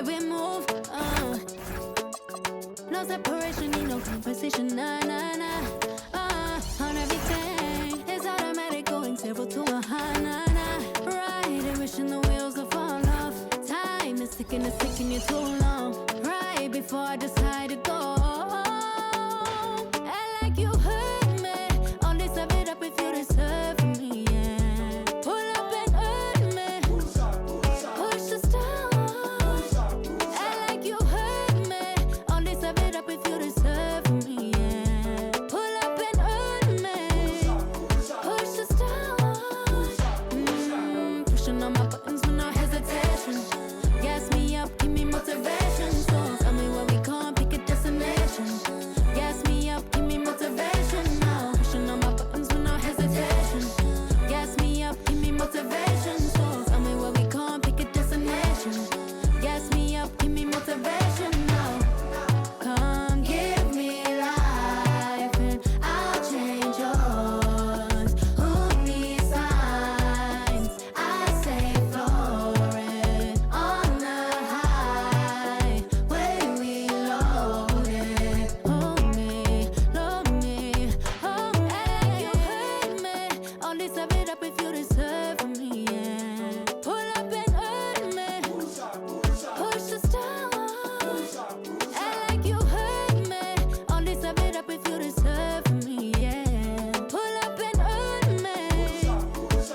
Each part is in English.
we move. No separation, need no conversation. Nah, nah, nah. On everything, it's automatic, going 0 to 100. Nah, nah. Right, wishing the wheels will fall off. Time is ticking, it's taking you too long. Right before I decide to go. And like you hurt me, only serve it up if you deserve for me. Yeah. Pull up and hurt me. Push the stars. And like you hurt me, only serve it up if you deserve for me. Yeah. Pull up and hurt me. Push the stars. Pushing on my buttons with no hesitation. Gas me up, give me motivation. So tell me where we can't pick a destination. Gas me up, give me motivation now. Pushing on my buttons with no hesitation. Gas me up, give me motivation. So tell me where we can't pick a destination. Gas me up, give me motivation now. Come give me life and I'll change yours. Who needs signs? I say floating on the highway we loaded. Hold me, love me, hold me. You hurt me, only serve it up if you deserve for me. Yeah. Pull up and hurt me. Push the stars. And like you hurt me, only serve it up if you deserve for me. Yeah. Pull up and hurt me.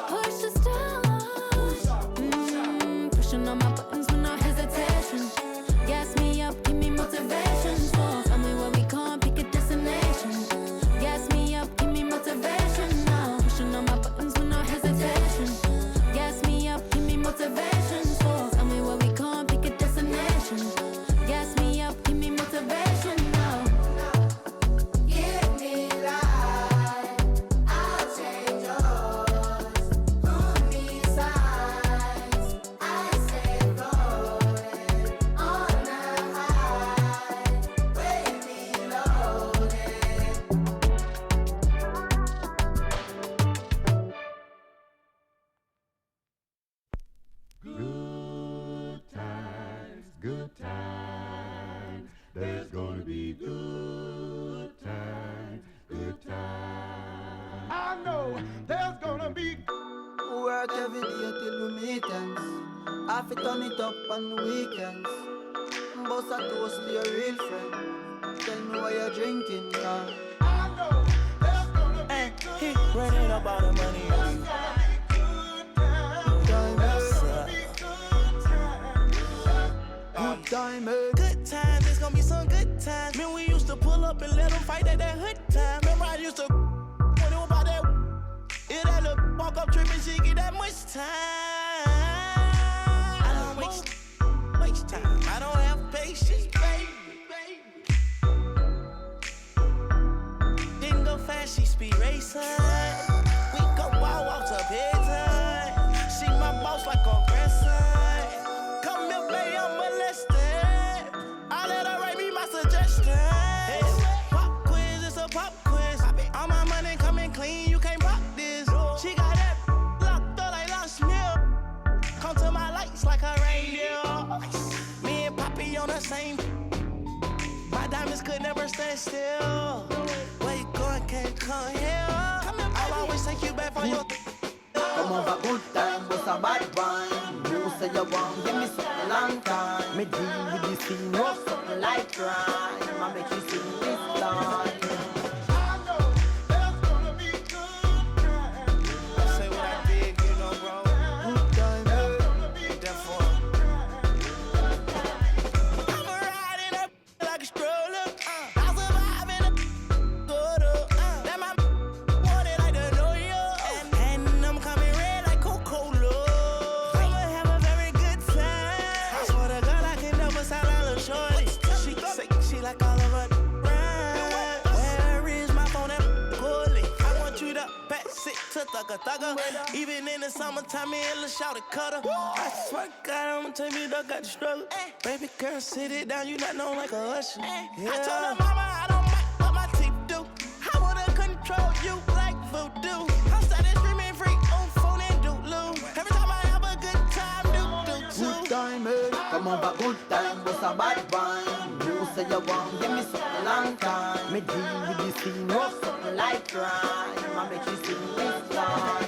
Push the stars. Pushing on my buttons with no hesitation. Gas me up, give me motivation. So tell me where we can't pick a destination. Gas me up, give me motivation now. Pushing on my buttons with no hesitation. Gas me up, give me motivation. So tell me where we can't pick a destination. Gas me up, give me motivation now. Give me life, I'll change yours. Who needs signs? I say floating on the highway we loaded. Good times, there's gonna be good times, good times. I know there's gonna be Work every day till we meet ends. Have to turn it up on the weekends. Bust a toast to your real friend. Tell me what you're drinking, yeah. I know there's gonna be good He running up all the money. times. Good time, eh? Good times, it's gonna be some good times. Man, we used to pull up and let them fight at that hood time. Remember I used to when it was about that. It had a walk up trip and she get that much time. I don't waste time. I don't have patience, baby. Didn't go fast, she speed racing. We go wild walks up here time. She my boss like a grandson. Come here, baby, I'm molested. I let her write me my suggestions. Pop quiz, it's a pop quiz. All my money coming clean, you can't pop this. She got that locked up like lost meal. Come to my lights like a reindeer. Me and Poppy on the same. My diamonds could never stand still. Where you going, can't come here. I'll always take you back for your. Come over, good time, what's a bad wine? You say you want, give me something long time. Me deal with this thing, no something like crime. I make you sing this line. I know there's gonna be good times. Say what I did, you know, bro. Good time, eh? Gonna be Therefore, I'ma ride in that like a stroller. I'll survive in a quarter. That my wanted like the New York. And I'm coming red like Coca-Cola. I'ma have a very good time. I swear to God, I can never sound like a shorty. She say she like all of her rhymes. Where is my phone and Cooley? I want you to pass it to thugger. Even in the summertime, me and Lil' Shawty cutter. I swear to God, I'ma tell you, dog got the struggle. Baby girl, sit it down, you not known like a usher. Yeah. I told her mama I don't mind what my teeth do. I wanna control you like voodoo. I'm started streaming free on phone and doodloo. Every time I have a good time, do too. Good time, eh? Come have a good time, bust a bad rhyme. You say you want, give me something long time. Me deal with this scene, rough something like crime. I make you sing this line.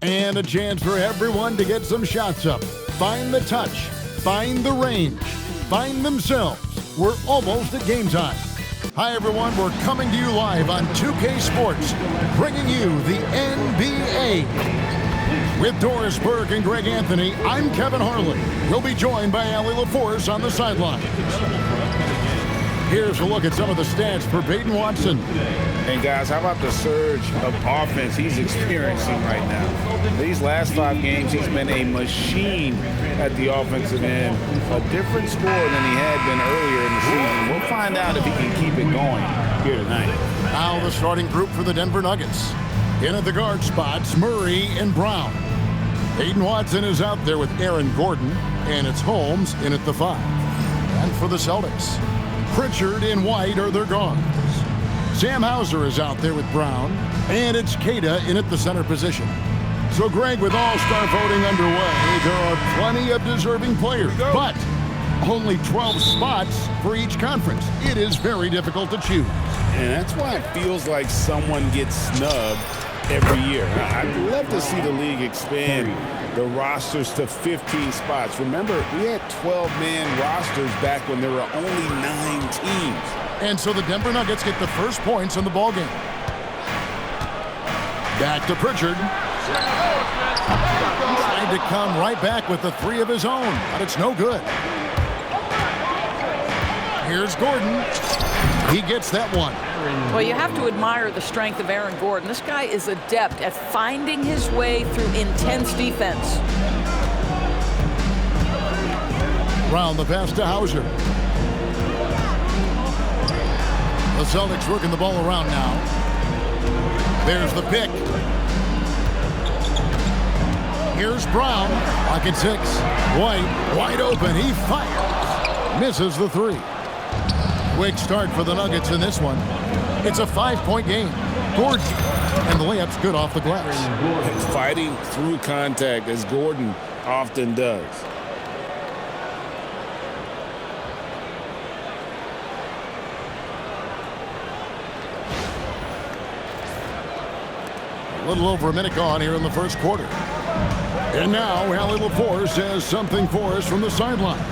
And a chance for everyone to get some shots up. Find the touch. Find the range. Find themselves. We're almost at game time. Hi, everyone. We're coming to you live on 2K Sports, bringing you the NBA. With Doris Burke and Greg Anthony, I'm Kevin Harlan. We'll be joined by Allie LaForce on the sideline. Here's a look at some of the stats for Peyton Watson. And guys, how about the surge of offense he's experiencing right now? These last 5 games, he's been a machine at the offensive end. A different scorer than he had been earlier in the season. We'll find out if he can keep it going here tonight. Now the starting group for the Denver Nuggets. In at the guard spots, Murray and Braun. Peyton Watson is out there with Aaron Gordon, and it's Holmes in at the 5. And for the Celtics, Pritchard and White are their guards. Sam Hauser is out there with Braun, and it's Keita in at the center position. So, Greg, with All-Star voting underway, there are plenty of deserving players, but only 12 spots for each conference. It is very difficult to choose. And that's why it feels like someone gets snubbed every year. I'd love to see the league expand the rosters to 15 spots. Remember, we had 12-man rosters back when there were only 9 teams. And so the Denver Nuggets get the first points in the ballgame. Back to Pritchard. Tried to come right back with the 3 of his own, but it's no good. Here's Gordon. He gets that one. Well, you have to admire the strength of Aaron Gordon. This guy is adept at finding his way through intense defense. Round the pass to Hauser. The Celtics working the ball around now. There's the pick. Here's Braun. Pocket 6. White wide open. He fires. Misses the 3. Quick start for the Nuggets in this one. It's a 5-point game. Gordon, and the layup's good off the glass. Fighting through contact, as Gordon often does. A little over a minute gone here in the first quarter. And now Allie LaForce has something for us from the sideline.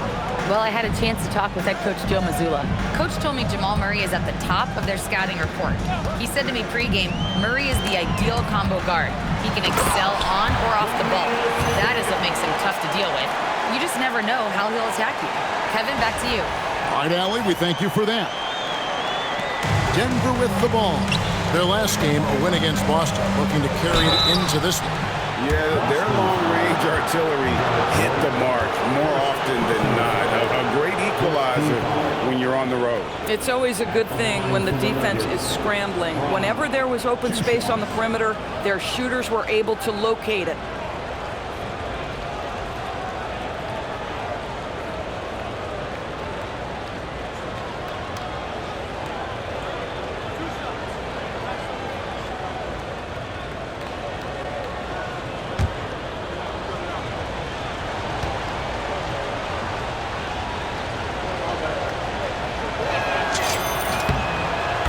Well, I had a chance to talk with head coach Joe Mazzulla. Coach told me Jamal Murray is at the top of their scouting report. He said to me pregame, Murray is the ideal combo guard. He can excel on or off the ball. That is what makes him tough to deal with. You just never know how he'll attack you. Kevin, back to you. All right, Allie, we thank you for that. Denver with the ball. Their last game, a win against Boston, looking to carry it into this one. Yeah, their long-range artillery hit the mark more often than not. A great equalizer when you're on the road. It's always a good thing when the defense is scrambling. Whenever there was open space on the perimeter, their shooters were able to locate it.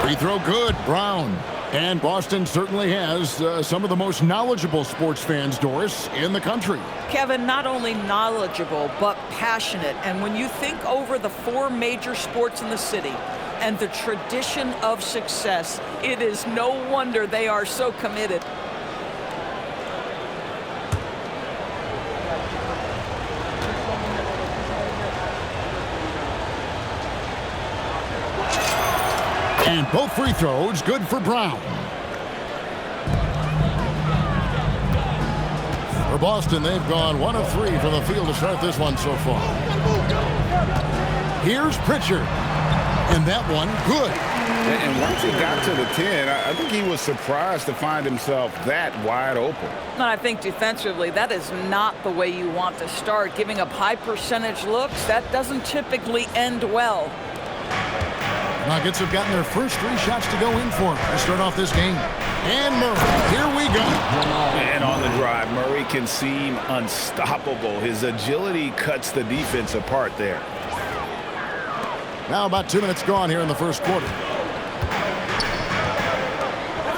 Free throw good, Braun. And Boston certainly has some of the most knowledgeable sports fans, Doris, in the country. Kevin, not only knowledgeable, but passionate. And when you think over the 4 major sports in the city and the tradition of success, it is no wonder they are so committed. And both free throws good for Braun. For Boston, they've gone 1 of 3 from the field to start this one so far. Here's Pritchard. And that one, good. And once he got to the 10, I think he was surprised to find himself that wide open. And I think defensively, that is not the way you want to start. Giving up high percentage looks, that doesn't typically end well. Nuggets have gotten their first 3 shots to go in for to start off this game. And Murray, here we go. And on the drive, Murray can seem unstoppable. His agility cuts the defense apart there. Now about 2 minutes gone here in the first quarter.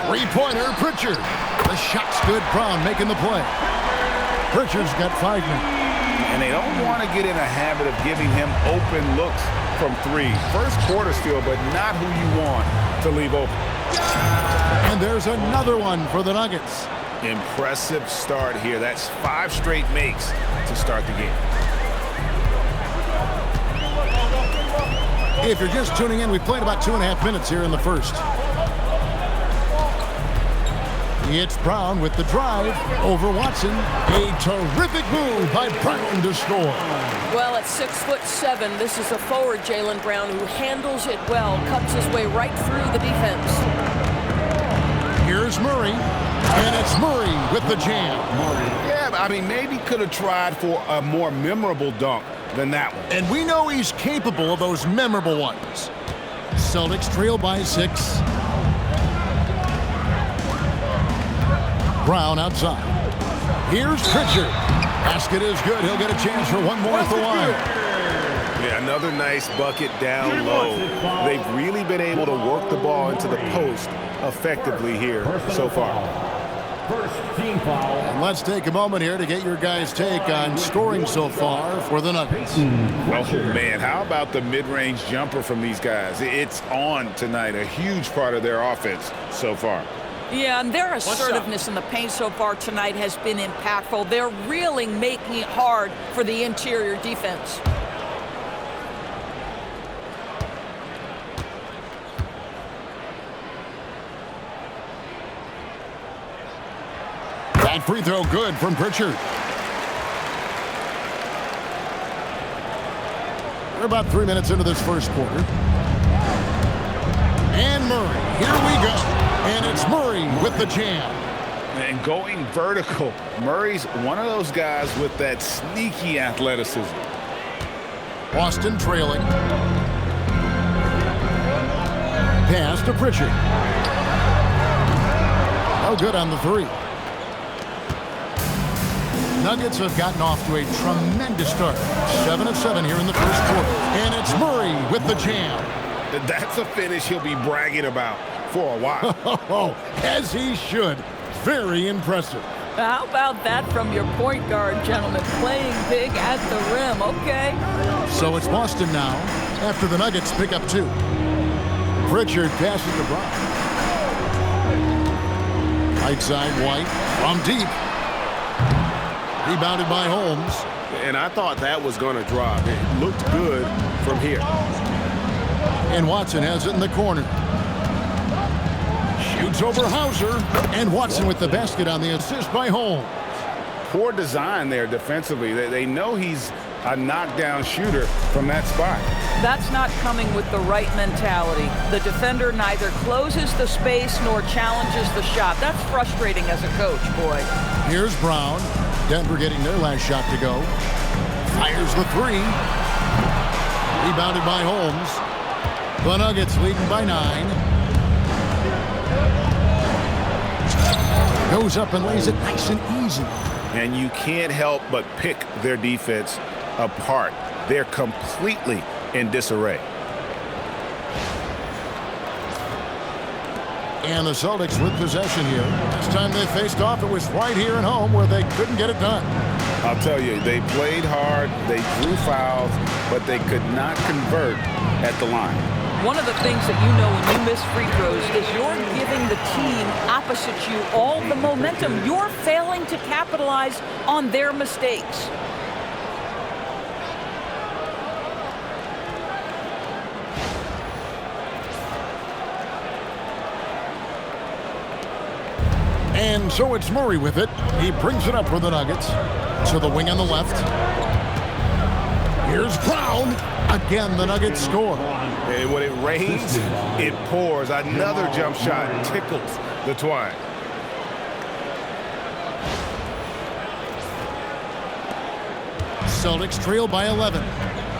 Three-pointer, Pritchard. The shot's good. Braun making the play. Pritchard's got 5 minutes. And they don't want to get in a habit of giving him open looks from 3. First quarter still, but not who you want to leave open. And there's another one for the Nuggets. Impressive start here. That's 5 straight makes to start the game. If you're just tuning in, we played about 2.5 minutes here in the first. It's Braun with the drive over Watson. A terrific move by Braun to score. Well, at 6'7", this is a forward, Jaylen Brown, who handles it well, cuts his way right through the defense. Here's Murray, and it's Murray with the jam. Yeah, I mean, maybe could have tried for a more memorable dunk than that one. And we know he's capable of those memorable ones. Celtics trail by 6. Braun outside. Here's Pritchard. Basket is good. He'll get a chance for one more at the line. Yeah, another nice bucket down low. They've really been able to work the ball into the post effectively here so far. And let's take a moment here to get your guys' take on scoring so far for the Nuggets. Oh, man, how about the mid-range jumper from these guys? It's on tonight, a huge part of their offense so far. Yeah, and their assertiveness in the paint so far tonight has been impactful. They're really making it hard for the interior defense. That free throw good from Pritchard. We're about 3 minutes into this first quarter. And Murray, here we go. And it's Murray with the jam. And going vertical, Murray's one of those guys with that sneaky athleticism. Boston trailing. Pass to Pritchard. No good on the three. Nuggets have gotten off to a tremendous start. 7 of 7 here in the first quarter. And it's Murray with the jam. That's a finish he'll be bragging about for a while. As he should. Very impressive. How about that from your point guard, gentlemen? Playing big at the rim, okay? So it's Boston now after the Nuggets pick up 2. Pritchard passes to Braun. Right side, White from deep. Rebounded by Holmes. And I thought that was going to drop. It looked good from here. And Watson has it in the corner. Shoots over Hauser. And Watson with the basket on the assist by Holmes. Poor design there defensively. They know he's a knockdown shooter from that spot. That's not coming with the right mentality. The defender neither closes the space nor challenges the shot. That's frustrating as a coach, boy. Here's Braun. Denver getting their last shot to go. Fires the three. Rebounded by Holmes. The Nuggets leading by 9. Goes up and lays it nice and easy. And you can't help but pick their defense apart. They're completely in disarray. And the Celtics with possession here. Last time they faced off, it was right here at home where they couldn't get it done. I'll tell you, they played hard, they drew fouls, but they could not convert at the line. One of the things that you know when you miss free throws is you're giving the team opposite you all the momentum. You're failing to capitalize on their mistakes. And so it's Murray with it. He brings it up for the Nuggets. To the wing on the left. Here's Braun. Again, the Nuggets score. And when it rains, it pours. Another jump shot tickles the twine. Celtics trail by 11.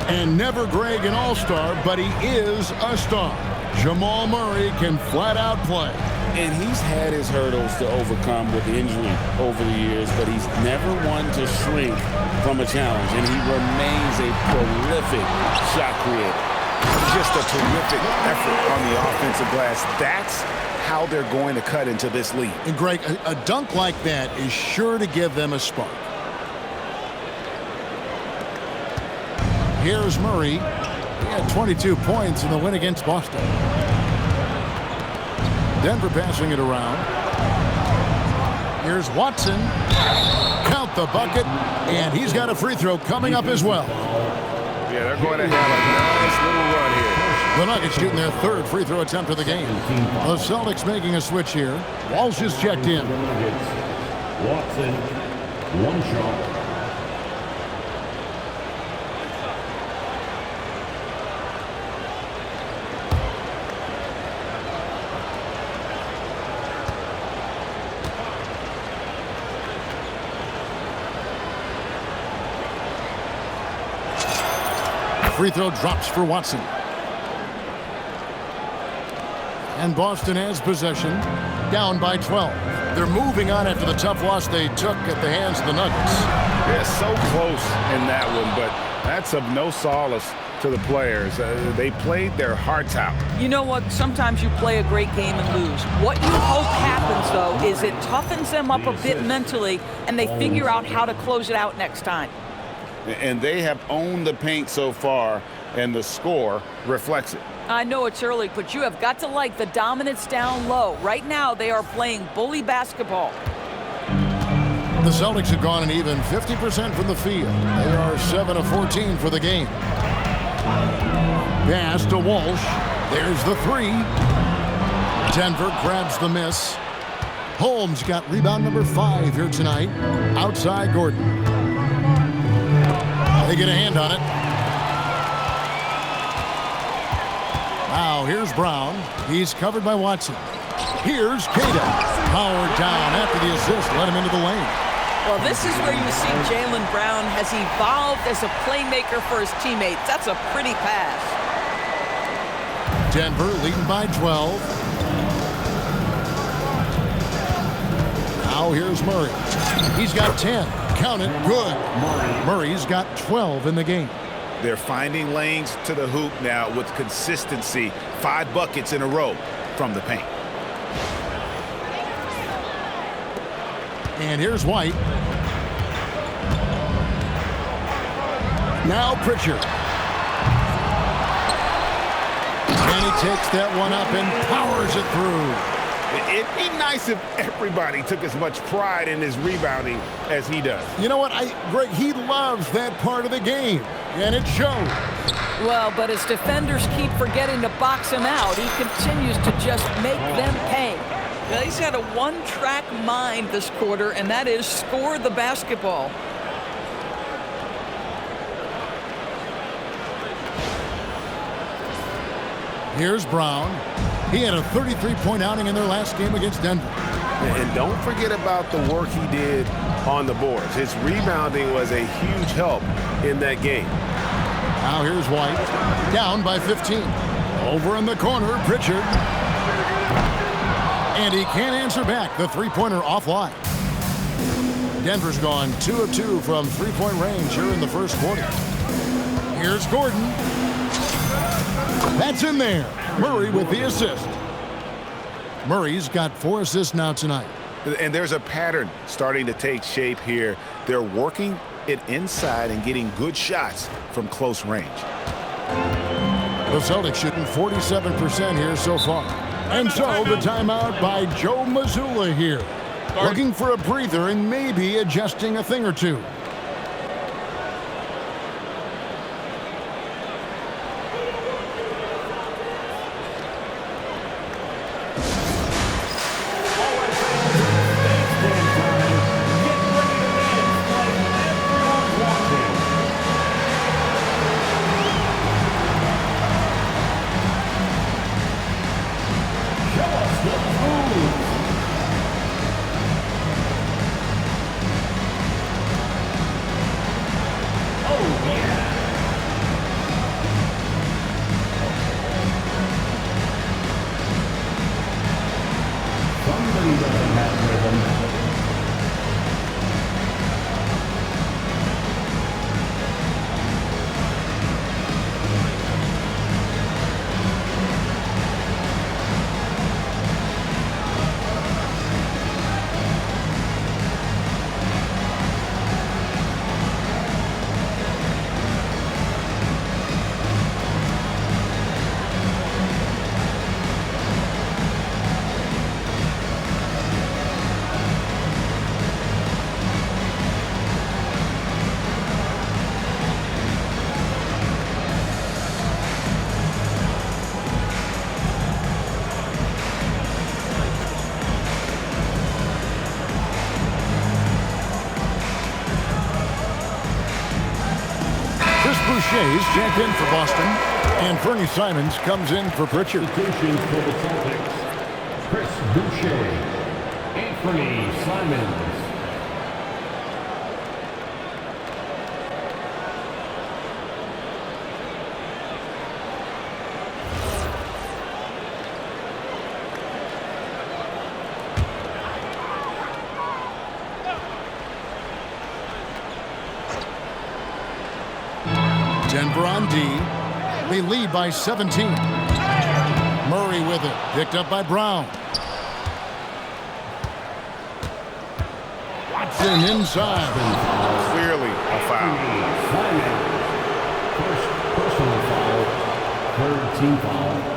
And never Greg an all-star, but he is a star. Jamal Murray can flat out play. And he's had his hurdles to overcome with injury over the years, but he's never one to shrink from a challenge, and he remains a prolific shot creator. Just a terrific effort on the offensive glass. That's how they're going to cut into this lead. And Greg, a dunk like that is sure to give them a spark. Here's Murray. He had 22 points in the win against Boston. Denver passing it around. Here's Watson. Count the bucket. And he's got a free throw coming up as well. Yeah, they're going to have a nice little run here. The Nuggets shooting their 3rd free throw attempt of the game. The Celtics making a switch here. Walsh is checked in. Watson, 1 shot. Free throw drops for Watson. And Boston has possession, down by 12. They're moving on after the tough loss they took at the hands of the Nuggets. Yeah, so close in that one, but that's of no solace to the players. They played their hearts out. You know what? Sometimes you play a great game and lose. What you hope happens, though, is it toughens them up a bit mentally, and they figure out how to close it out next time. And they have owned the paint so far, and the score reflects it. I know it's early, but you have got to like the dominance down low. Right now, they are playing bully basketball. The Celtics have gone an even 50% from the field. They are 7 of 14 for the game. Pass to Walsh. There's the 3. Denver grabs the miss. Holmes got rebound number 5 here tonight. Outside Gordon. They get a hand on it. Now here's Braun. He's covered by Watson. Here's Cada. Powered down after the assist. Let him into the lane. Well, this is where you see Jaylen Brown has evolved as a playmaker for his teammates. That's a pretty pass. Denver leading by 12. Now here's Murray. He's got 10. Count it. Good. Murray's got 12 in the game. They're finding lanes to the hoop now with consistency. 5 buckets in a row from the paint. And here's White. Now Pritchard. And he takes that one up and powers it through. It'd be nice if everybody took as much pride in his rebounding as he does. You know what, Greg, he loves that part of the game, and it shows. Well, but his defenders keep forgetting to box him out. He continues to just make them pay. Now, he's got a one-track mind this quarter, and that is score the basketball. Here's Braun. He had a 33-point outing in their last game against Denver. And don't forget about the work he did on the boards. His rebounding was a huge help in that game. Now here's White. Down by 15. Over in the corner, Pritchard. And he can't answer back. The three-pointer offline. Denver's gone 2 of 2 from three-point range here in the first quarter. Here's Gordon. That's in there. Murray with the assist. Murray's got 4 assists now tonight. And there's a pattern starting to take shape here. They're working it inside and getting good shots from close range. The Celtics shooting 47% here so far. And so the timeout by Joe Mazzulla here. Looking for a breather and maybe adjusting a thing or two. Boucher's checked in for Boston, and Fernie Simons comes in for Pritchard. Substitutions for the Celtics. Chris Boucher, Anthony Simons. Denver on D. They lead by 17. Murray with it. Picked up by Braun. Watson inside. Clearly a foul. First personal foul. Third team foul.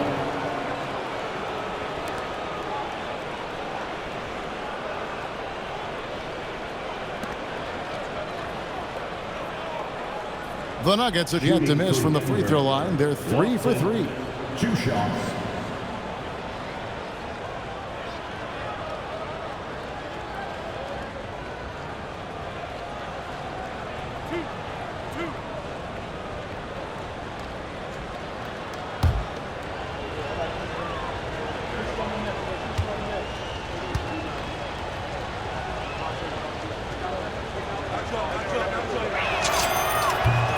The Nuggets have yet to miss from the free throw line. They're 3 for 3. 2 shots.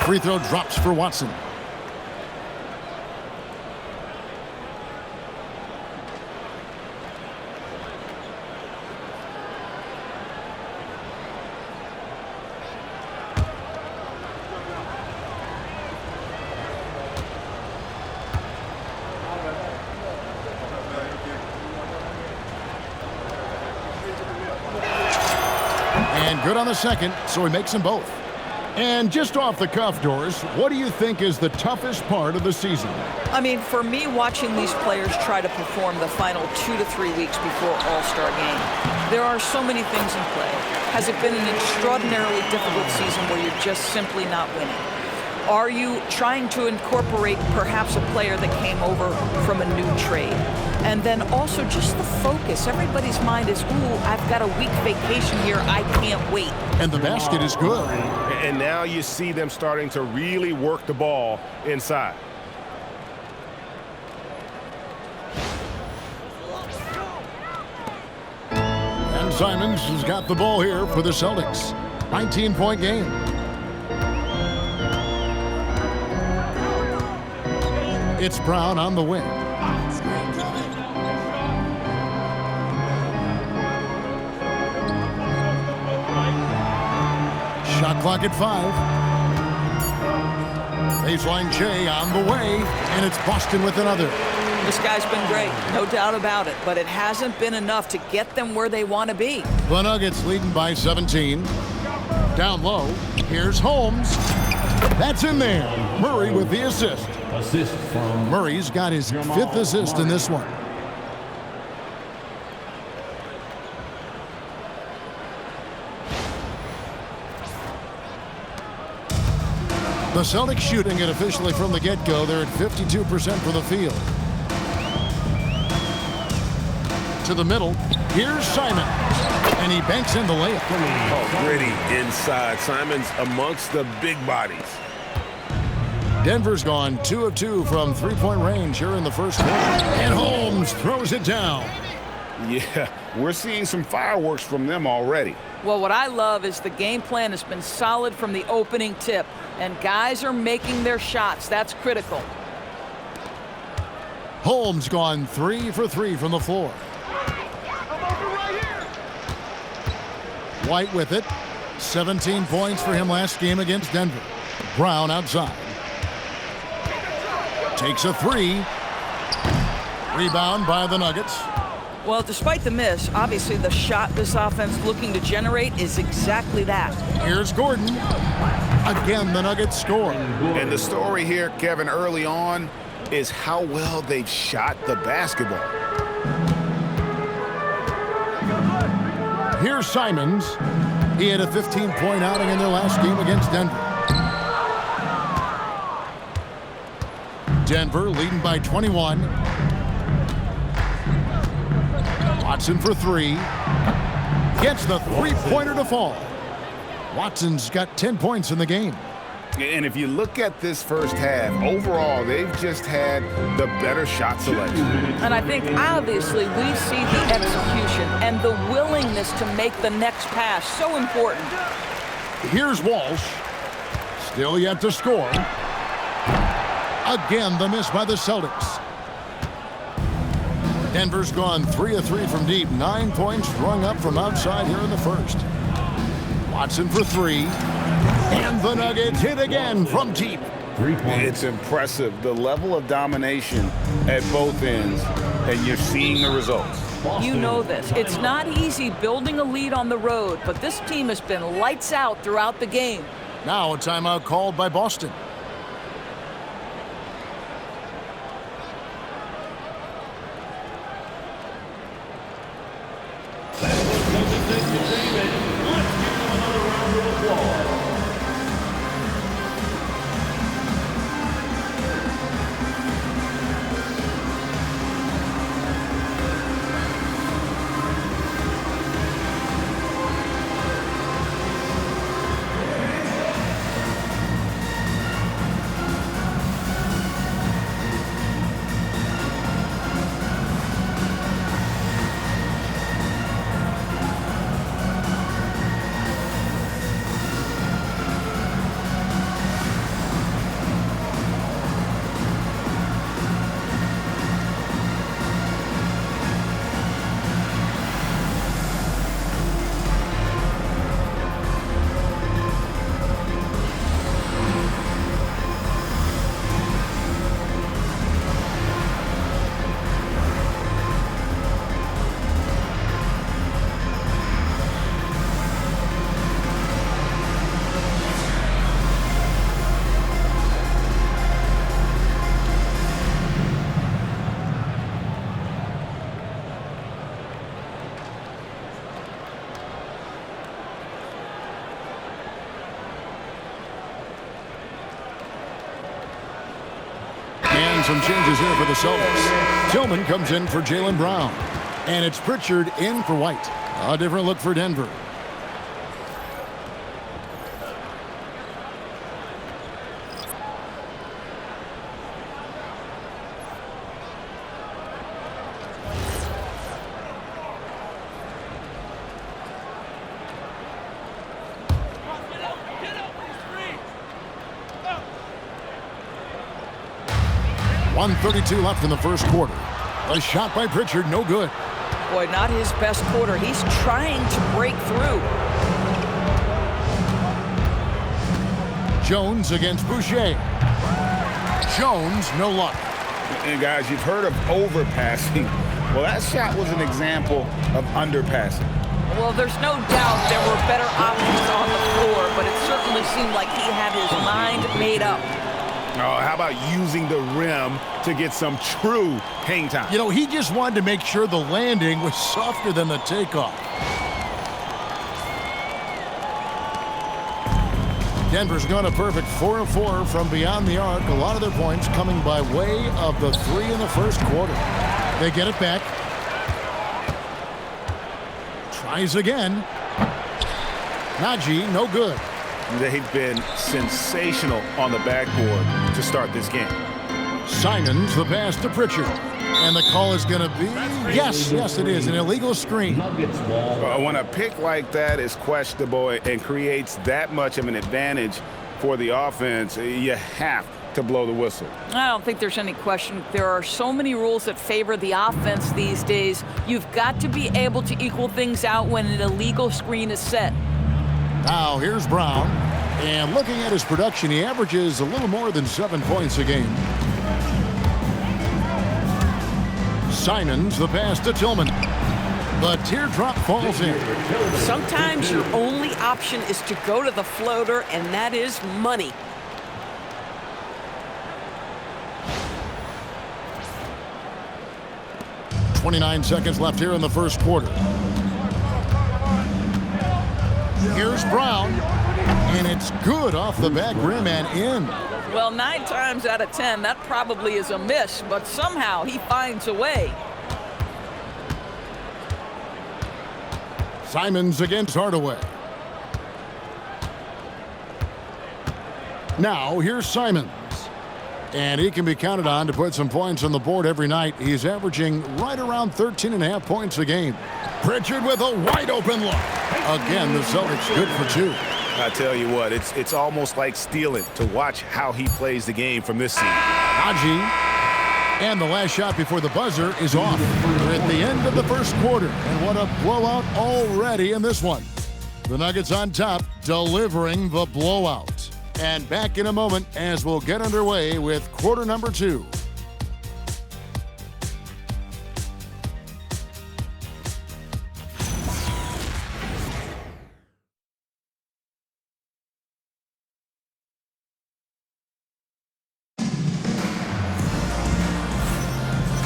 Free throw drops for Watson. And good on the second, so he makes them both. And just off the cuff, Doris, what do you think is the toughest part of the season? I mean, for me, watching these players try to perform the final 2 to 3 weeks before All-Star game, there are so many things in play. Has it been an extraordinarily difficult season where you're just simply not winning? Are you trying to incorporate perhaps a player that came over from a new trade? And then also just the focus. Everybody's mind is, ooh, I've got a week vacation here. I can't wait. And the basket is good. And now you see them starting to really work the ball inside. And Simons has got the ball here for the Celtics. 19-point game. It's Braun on the wing. Shot clock at 5. Baseline Jay on the way, and it's Boston with another. This guy's been great, no doubt about it, but it hasn't been enough to get them where they want to be. The Nuggets leading by 17. Down low, here's Holmes. That's in there. Murray with the assist. Assist from Murray's got his 5th assist in this one. The Celtics shooting it officially from the get-go. They're at 52% for the field. To the middle. Here's Simon. And he banks in the layup. Oh, gritty inside. Simon's amongst the big bodies. Denver's gone 2 of 2 from three-point range here in the first quarter. And Holmes throws it down. Yeah, we're seeing some fireworks from them already. Well, what I love is the game plan has been solid from the opening tip, and guys are making their shots. That's critical. Holmes gone 3 for 3 from the floor. White with it. 17 points for him last game against Denver. Braun outside. Takes a 3. Rebound by the Nuggets. Well, despite the miss, obviously the shot this offense looking to generate is exactly that. Here's Gordon. Again, the Nuggets score. And the story here, Kevin, early on is how well they've shot the basketball. Here's Simons. He had a 15-point outing in their last game against Denver. Denver leading by 21. Watson for 3. Gets the three-pointer to fall. Watson's got 10 points in the game. And if you look at this first half, overall, they've just had the better shot selection. And I think, obviously, we see the execution and the willingness to make the next pass so important. Here's Walsh. Still yet to score. Again, the miss by the Celtics. Denver's gone 3 of 3 from deep. 9 points rung up from outside here in the first. Watson for 3. And the Nuggets hit again from deep. 3 points. It's impressive, the level of domination at both ends, and you're seeing the results. You know this. It's not easy building a lead on the road, but this team has been lights out throughout the game. Now a timeout called by Boston. some changes here for the Celtics. Tillman comes in for Jaylen Brown. And it's Pritchard in for White. A different look for Denver. .132 left in the first quarter. A shot by Pritchard, no good. Boy, not his best quarter. He's trying to break through. Jones against Boucher. Jones, no luck. And guys, you've heard of overpassing. Well, that shot was an example of underpassing. Well, there's no doubt there were better options on the floor, but it certainly seemed like he had his mind made up. Oh, how about using the rim to get some true hang time? You know, he just wanted to make sure the landing was softer than the takeoff. Denver's gone a perfect 4 of 4 from beyond the arc. A lot of their points coming by way of the 3 in the first quarter. They get it back. Tries again. Najee, no good. They've been sensational on the backboard to start this game. Simons, the pass to Pritchard. And the call is going to be, yes, it is, an illegal screen. When a pick like that is questionable and creates that much of an advantage for the offense, you have to blow the whistle. I don't think there's any question. There are so many rules that favor the offense these days. You've got to be able to equal things out when an illegal screen is set. Now here's Braun, and looking at his production, he averages a little more than 7 points a game. Simons, the pass to Tillman. The teardrop falls in. Sometimes your only option is to go to the floater, and that is money. .29 seconds left here in the first quarter. Here's Braun, and it's good off the back rim and in. Well, 9 times out of 10, that probably is a miss, but somehow he finds a way. Simons against Hardaway. Now, here's Simons. And he can be counted on to put some points on the board every night. He's averaging right around 13.5 points a game. Pritchard with a wide-open look. Again, the Celtics good for 2. I tell you what, it's almost like stealing to watch how he plays the game from this seat. Najee. And the last shot before the buzzer is off. We're at the end of the first quarter. And what a blowout already in this one. The Nuggets on top, delivering the blowout. And back in a moment as we'll get underway with quarter number 2.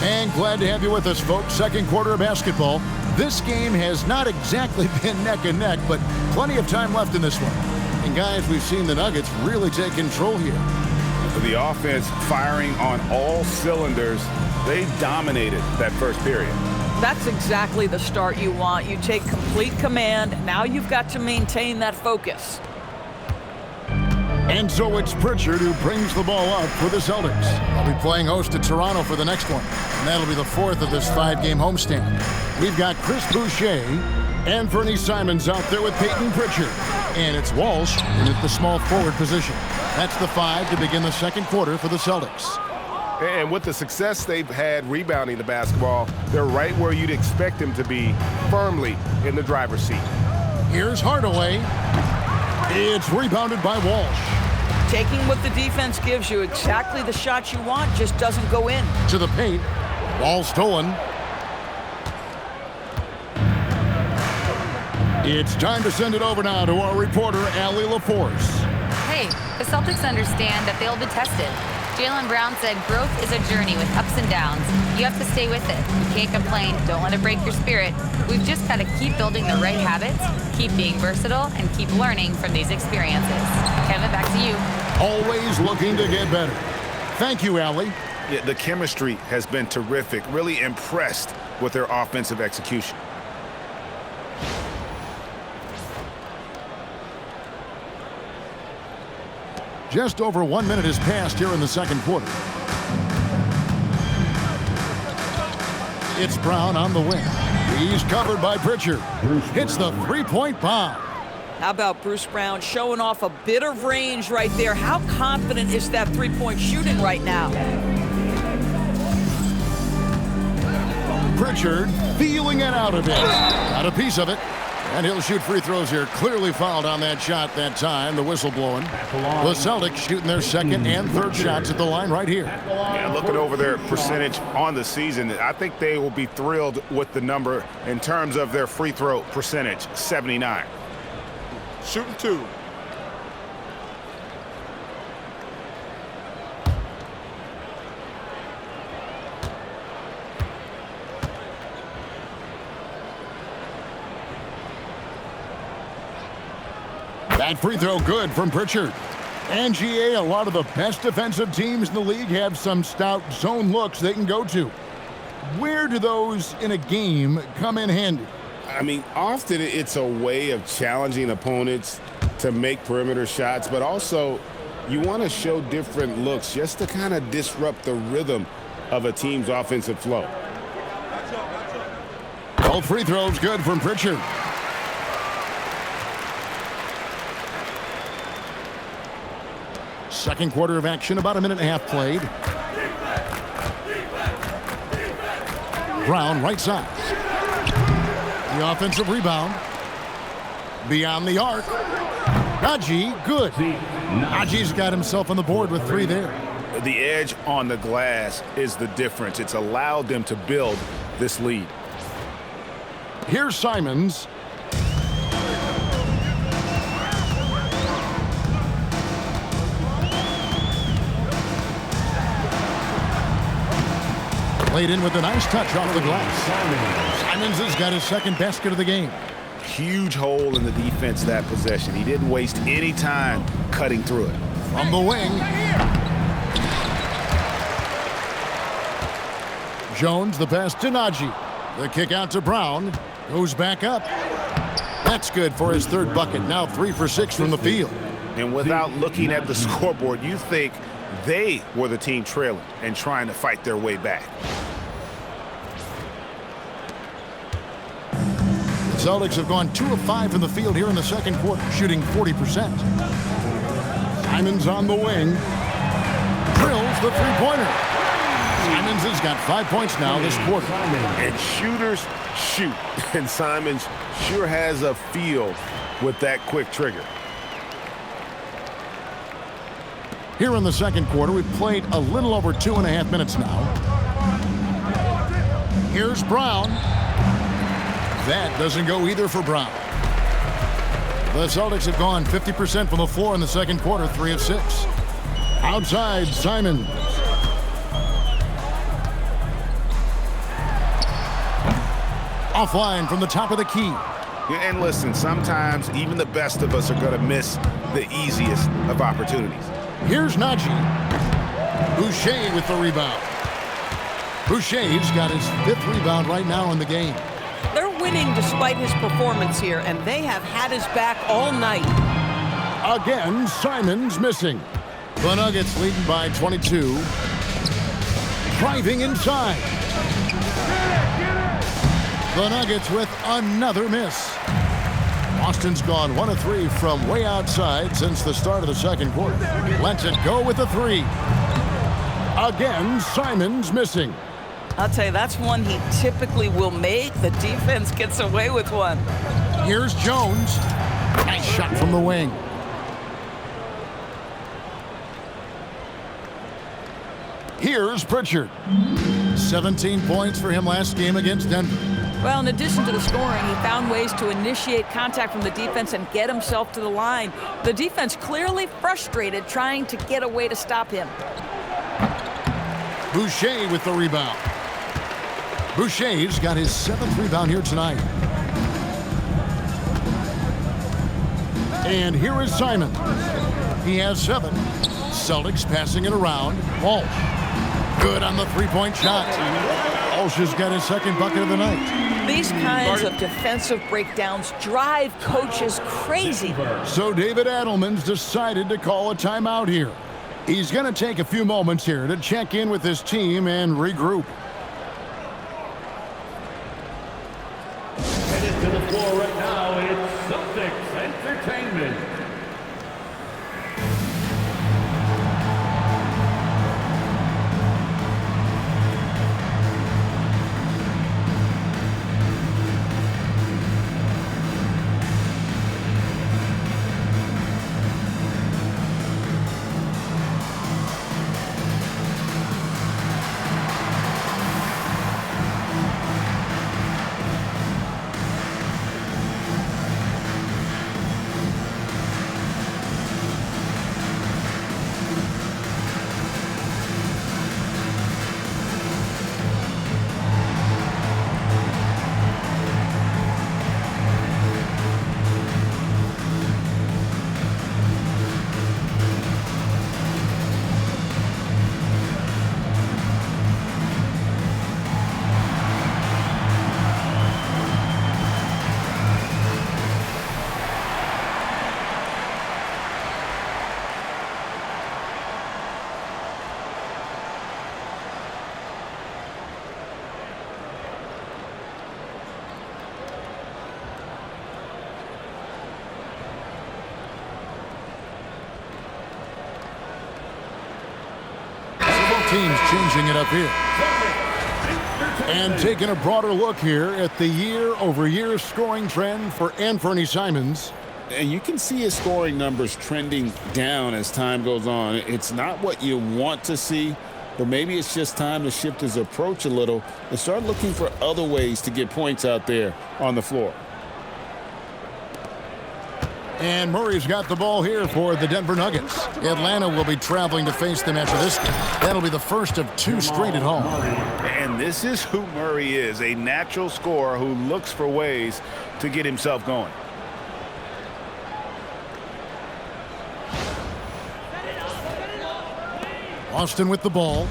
And glad to have you with us, folks. Second quarter of basketball. This game has not exactly been neck and neck, but plenty of time left in this one. And guys, we've seen the Nuggets really take control here. The offense firing on all cylinders. They dominated that first period. That's exactly the start you want. You take complete command. Now you've got to maintain that focus. And so it's Pritchard who brings the ball up for the Celtics. They'll be playing host to Toronto for the next one. And that'll be the 4th of this 5-game homestand. We've got Chris Boucher and Fernie Simons out there with Peyton Pritchard. And it's Walsh in at the small forward position. That's the 5 to begin the second quarter for the Celtics. And with the success they've had rebounding the basketball, they're right where you'd expect them to be, firmly in the driver's seat. Here's Hardaway. It's rebounded by Walsh. Taking what the defense gives you, exactly the shot you want, just doesn't go in. To the paint. Ball stolen. It's time to send it over now to our reporter, Allie LaForce. Hey, the Celtics understand that they'll be tested. Jaylen Brown said growth is a journey with ups and downs. You have to stay with it. You can't complain. Don't let it break your spirit. We've just got to keep building the right habits, keep being versatile, and keep learning from these experiences. Kevin, back to you. Always looking to get better. Thank you, Allie. Yeah, the chemistry has been terrific. Really impressed with their offensive execution. Just over 1 minute has passed here in the second quarter. It's Braun on the wing. He's covered by Pritchard. Hits the three-point bomb. How about Bruce Braun showing off a bit of range right there? How confident is that three-point shooting right now? Pritchard feeling it out of it. Got a piece of it. And he'll shoot free throws here. Clearly fouled on that shot that time. The whistle blowing. The Celtics shooting their second and third shots at the line right here. Yeah, looking over their percentage on the season, I think they will be thrilled with the number in terms of their free throw percentage, 79. Shooting 2. That free throw good from Pritchard. And GA, a lot of the best defensive teams in the league have some stout zone looks they can go to. Where do those in a game come in handy? I mean, often it's a way of challenging opponents to make perimeter shots, but also you want to show different looks just to kind of disrupt the rhythm of a team's offensive flow. Both free throws good from Pritchard. Second quarter of action, about a minute and a half played. Braun right side. The offensive rebound. Beyond the arc. Najee, good. Najee's got himself on the board with 3 there. The edge on the glass is the difference. It's allowed them to build this lead. Here's Simons. Played in with a nice touch off the glass. Simons has got his second basket of the game. Huge hole in the defense that possession. He didn't waste any time cutting through it. From the wing. Jones, the pass to Najee. The kick out to Braun. Goes back up. That's good for his third bucket. Now 3 for 6 from the field. And without looking at the scoreboard, you think they were the team trailing and trying to fight their way back. The Celtics have gone 2 of 5 from the field here in the second quarter, shooting 40%. Simons on the wing. Drills the three-pointer. Simons has got 5 points now this quarter. And shooters shoot, and Simons sure has a feel with that quick trigger. Here in the second quarter, we've played a little over 2.5 minutes now. Here's Braun. That doesn't go either for Braun. The Celtics have gone 50% from the floor in the second quarter, 3 of 6. Outside, Simons. Offline from the top of the key. Yeah, and listen, sometimes even the best of us are going to miss the easiest of opportunities. Here's Najee. Boucher with the rebound. Boucher's got his 5th rebound right now in the game. They're winning despite his performance here, and they have had his back all night. Again, Simons missing. The Nuggets leading by 22. Driving inside. The Nuggets with another miss. Boston's gone 1 of 3 from way outside since the start of the second quarter. Lets it go with a 3. Again, Simons missing. I'll tell you, that's one he typically will make. The defense gets away with one. Here's Jones. Nice shot from the wing. Here's Pritchard. 17 points for him last game against Denver. Well, in addition to the scoring, he found ways to initiate contact from the defense and get himself to the line. The defense clearly frustrated trying to get a way to stop him. Boucher with the rebound. Boucher's got his 7th rebound here tonight. And here is Simons. He has 7. Celtics passing it around. Walsh. Good on the three-point shot. Walsh has got his second bucket of the night. These kinds of defensive breakdowns drive coaches crazy. So David Adelman's decided to call a timeout here. He's going to take a few moments here to check in with his team and regroup. Headed to the floor right now, it's Celtics Entertainment. Teams changing it up here. And taking a broader look here at the year-over-year scoring trend for Anthony Simons. And you can see his scoring numbers trending down as time goes on. It's not what you want to see, but maybe it's just time to shift his approach a little and start looking for other ways to get points out there on the floor. And Murray's got the ball here for the Denver Nuggets. Atlanta will be traveling to face them after this game. That'll be the first of two straight at home. And this is who Murray is, a natural scorer who looks for ways to get himself going. Austin with the ball.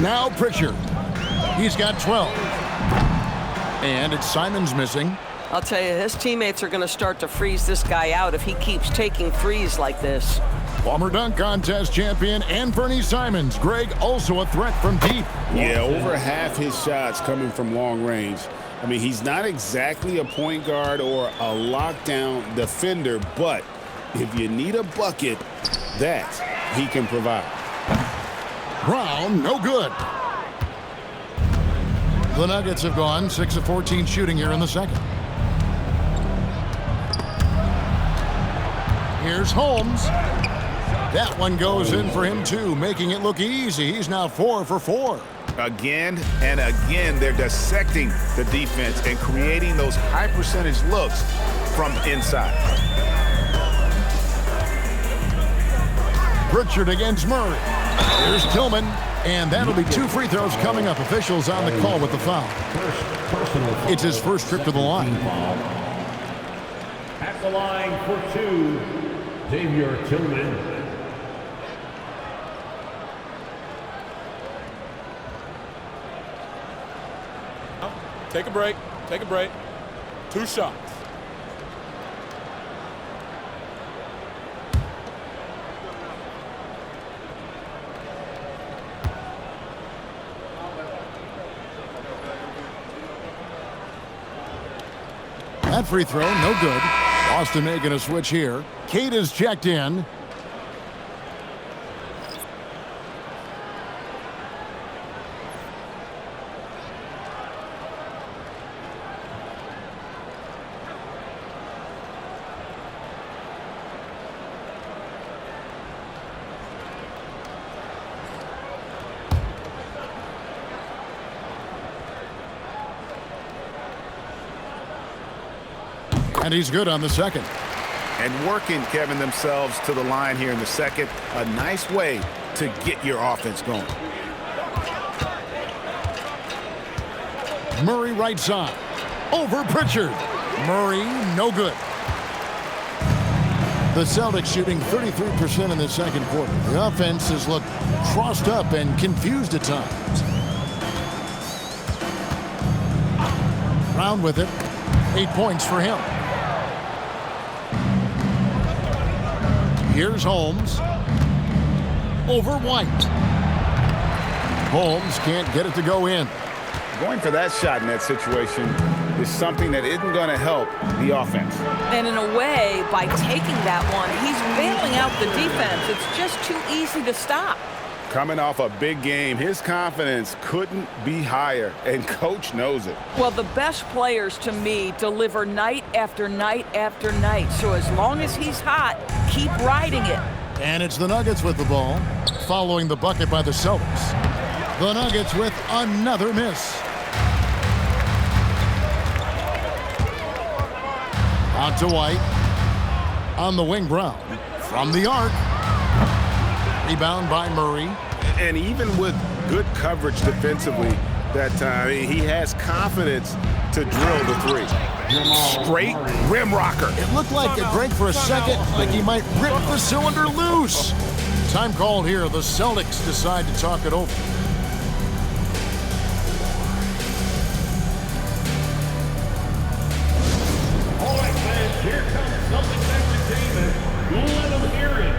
Now Pritchard. He's got 12. And it's Simons missing. I'll tell you, his teammates are going to start to freeze this guy out if he keeps taking threes like this. Former dunk contest champion Anthony Simons. Greg, also a threat from deep. Yeah, over half his shots coming from long range. I mean, he's not exactly a point guard or a lockdown defender, but if you need a bucket, that he can provide. Braun, no good. The Nuggets have gone 6 of 14 shooting here in the second. Here's Holmes. That one goes in for him too, making it look easy. He's now 4 for 4. Again and again, they're dissecting the defense and creating those high percentage looks from inside. Pritchard against Murray. Here's Tillman. And that'll be 2 free throws coming up. Officials on the call with the foul. It's his first trip to the line. At the line for 2, Xavier Tillman. Take a break. Take a break. 2 shots. That free throw, no good. Boston making a switch here. Kate is checked in. And he's good on the second. And working, Kevin, themselves to the line here in the second. A nice way to get your offense going. Murray right side. Over Pritchard. Murray, no good. The Celtics shooting 33% in the second quarter. The offense has looked crossed up and confused at times. Braun with it. 8 points for him. Here's Holmes. Over White. Holmes can't get it to go in. Going for that shot in that situation is something that isn't going to help the offense. And in a way, by taking that one, he's bailing out the defense. It's just too easy to stop. Coming off a big game, his confidence couldn't be higher, and coach knows it. Well, the best players, to me, deliver night after night after night. So as long as he's hot, keep riding it. And it's the Nuggets with the ball, following the bucket by the Celtics. The Nuggets with another miss. Out to White. On the wing, Braun. From the arc. Rebound by Murray. And even with good coverage defensively that time, he has confidence to drill the three. Straight rim rocker. It looked like a break for a second, like he might rip the cylinder loose. Time called here. The Celtics decide to talk it over. All right, fans, here comes Celtics entertainment. Let them hear it.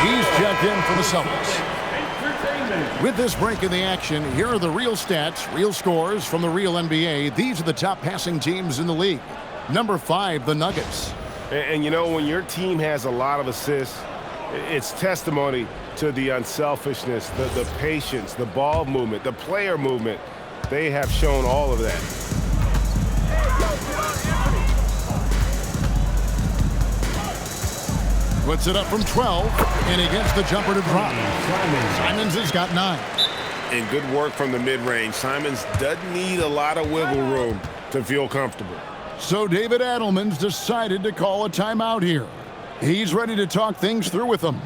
He's checked in for the Celtics. With this break in the action, here are the real stats, real scores from the real NBA. These are the top passing teams in the league. Number 5, the Nuggets. And you know, when your team has a lot of assists, it's testimony to the unselfishness, the patience, the ball movement, the player movement. They have shown all of that. Puts it up from 12, and he gets the jumper to drop. Simons has got 9. And good work from the mid-range. Simons doesn't need a lot of wiggle room to feel comfortable. So David Adelman's decided to call a timeout here. He's ready to talk things through with them.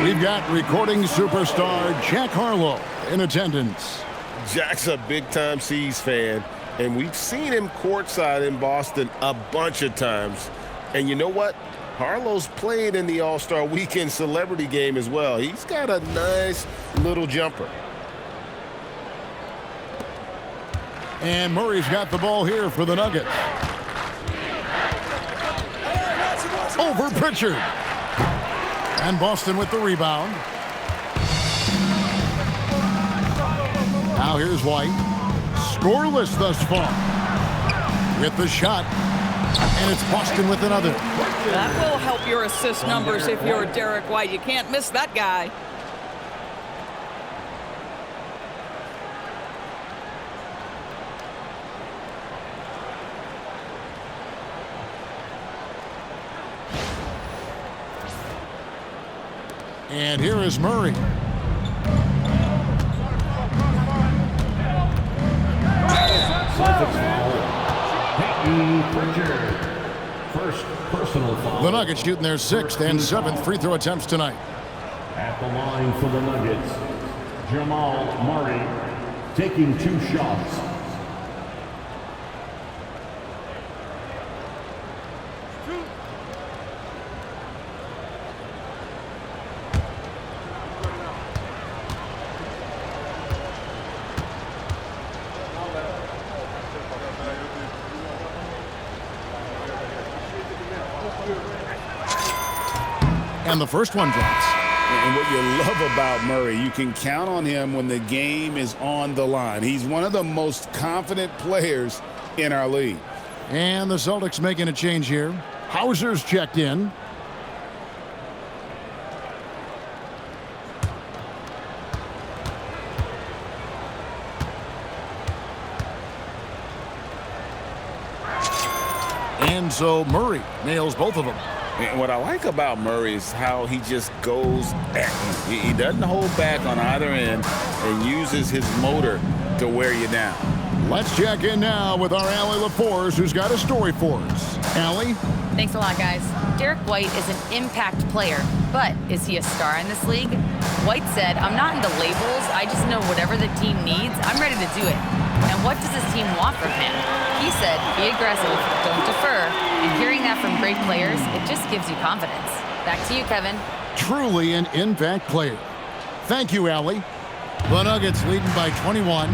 We've got recording superstar Jack Harlow in attendance. Jack's a big-time C's fan, and we've seen him courtside in Boston a bunch of times. And you know what? Harlow's played in the All-Star Weekend Celebrity Game as well. He's got a nice little jumper. And Murray's got the ball here for the Nuggets. Over Pritchard. And Boston with the rebound. Now here's White. Scoreless thus far. With the shot. And it's Boston with another. That will help your assist numbers if you're Derrick White. You can't miss that guy. And here is Murray. Celtics foul. Pritchard. First personal foul. The Nuggets shooting their 6th and 7th free throw attempts tonight. At the line for the Nuggets, Jamal Murray taking 2 shots. And the first one drops. And what you love about Murray, you can count on him when the game is on the line. He's one of the most confident players in our league. And the Celtics making a change here. Hauser's checked in. And so Murray nails both of them. And what I like about Murray is how he just goes at you. He doesn't hold back on either end and uses his motor to wear you down. Let's check in now with our Allie LaForce, who's got a story for us. Allie? Thanks a lot, guys. Derrick White is an impact player, but is he a star in this league? White said, "I'm not into labels. I just know whatever the team needs, I'm ready to do it." And what does his team want from him? He said, "Be aggressive, don't defer." And hearing that from great players, it just gives you confidence. Back to you, Kevin. Truly an impact player. Thank you, Allie. The Nuggets leading by 21.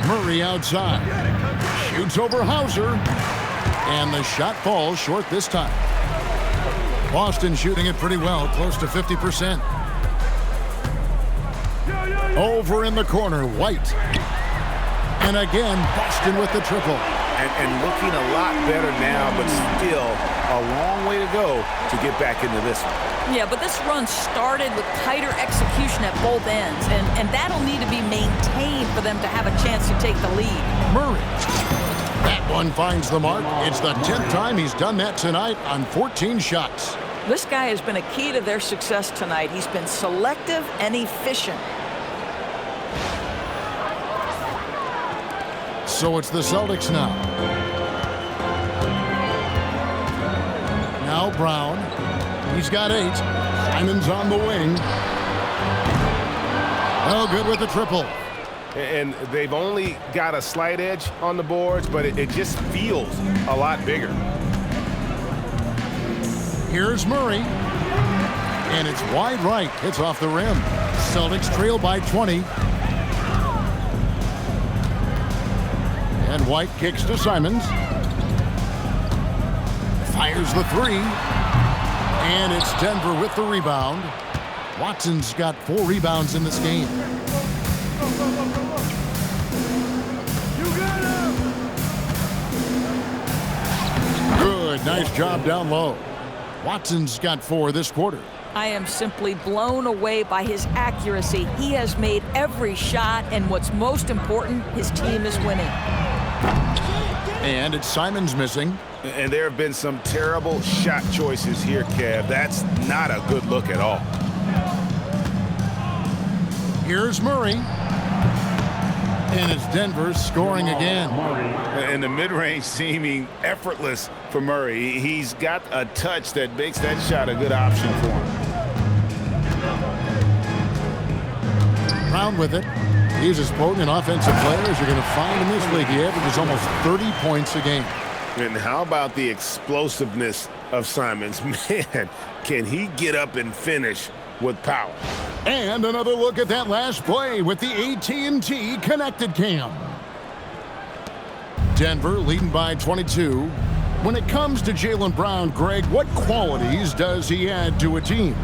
Murray outside. Shoots over Hauser. And the shot falls short this time. Boston shooting it pretty well, close to 50%. Over in the corner, White. And again, Boston with the triple. And looking a lot better now, but still a long way to go to get back into this one. Yeah, but this run started with tighter execution at both ends, and that'll need to be maintained for them to have a chance to take the lead. Murray. That one finds the mark. It's the 10th time he's done that tonight on 14 shots. This guy has been a key to their success tonight. He's been selective and efficient. So it's the Celtics now. Now Braun. He's got 8. Simon's on the wing. Oh, good with the triple. And they've only got a slight edge on the boards, but it just feels a lot bigger. Here's Murray. And it's wide right. Hits off the rim. Celtics trail by 20. And White kicks to Simons. Fires the 3. And it's Denver with the rebound. Watson's got 4 rebounds in this game. Good, nice job down low. Watson's got 4 this quarter. I am simply blown away by his accuracy. He has made every shot, and what's most important, his team is winning. And it's Simons missing. And there have been some terrible shot choices here, Kev. That's not a good look at all. Here's Murray. And it's Denver scoring again. And the mid-range seeming effortless for Murray. He's got a touch that makes that shot a good option for him. Braun with it. He's as potent an offensive player as you're going to find in this league. He averages almost 30 points a game. And how about the explosiveness of Simons? Man, can he get up and finish with power? And another look at that last play with the AT&T Connected Cam. Denver leading by 22. When it comes to Jaylen Brown, Greg, what qualities does he add to a team?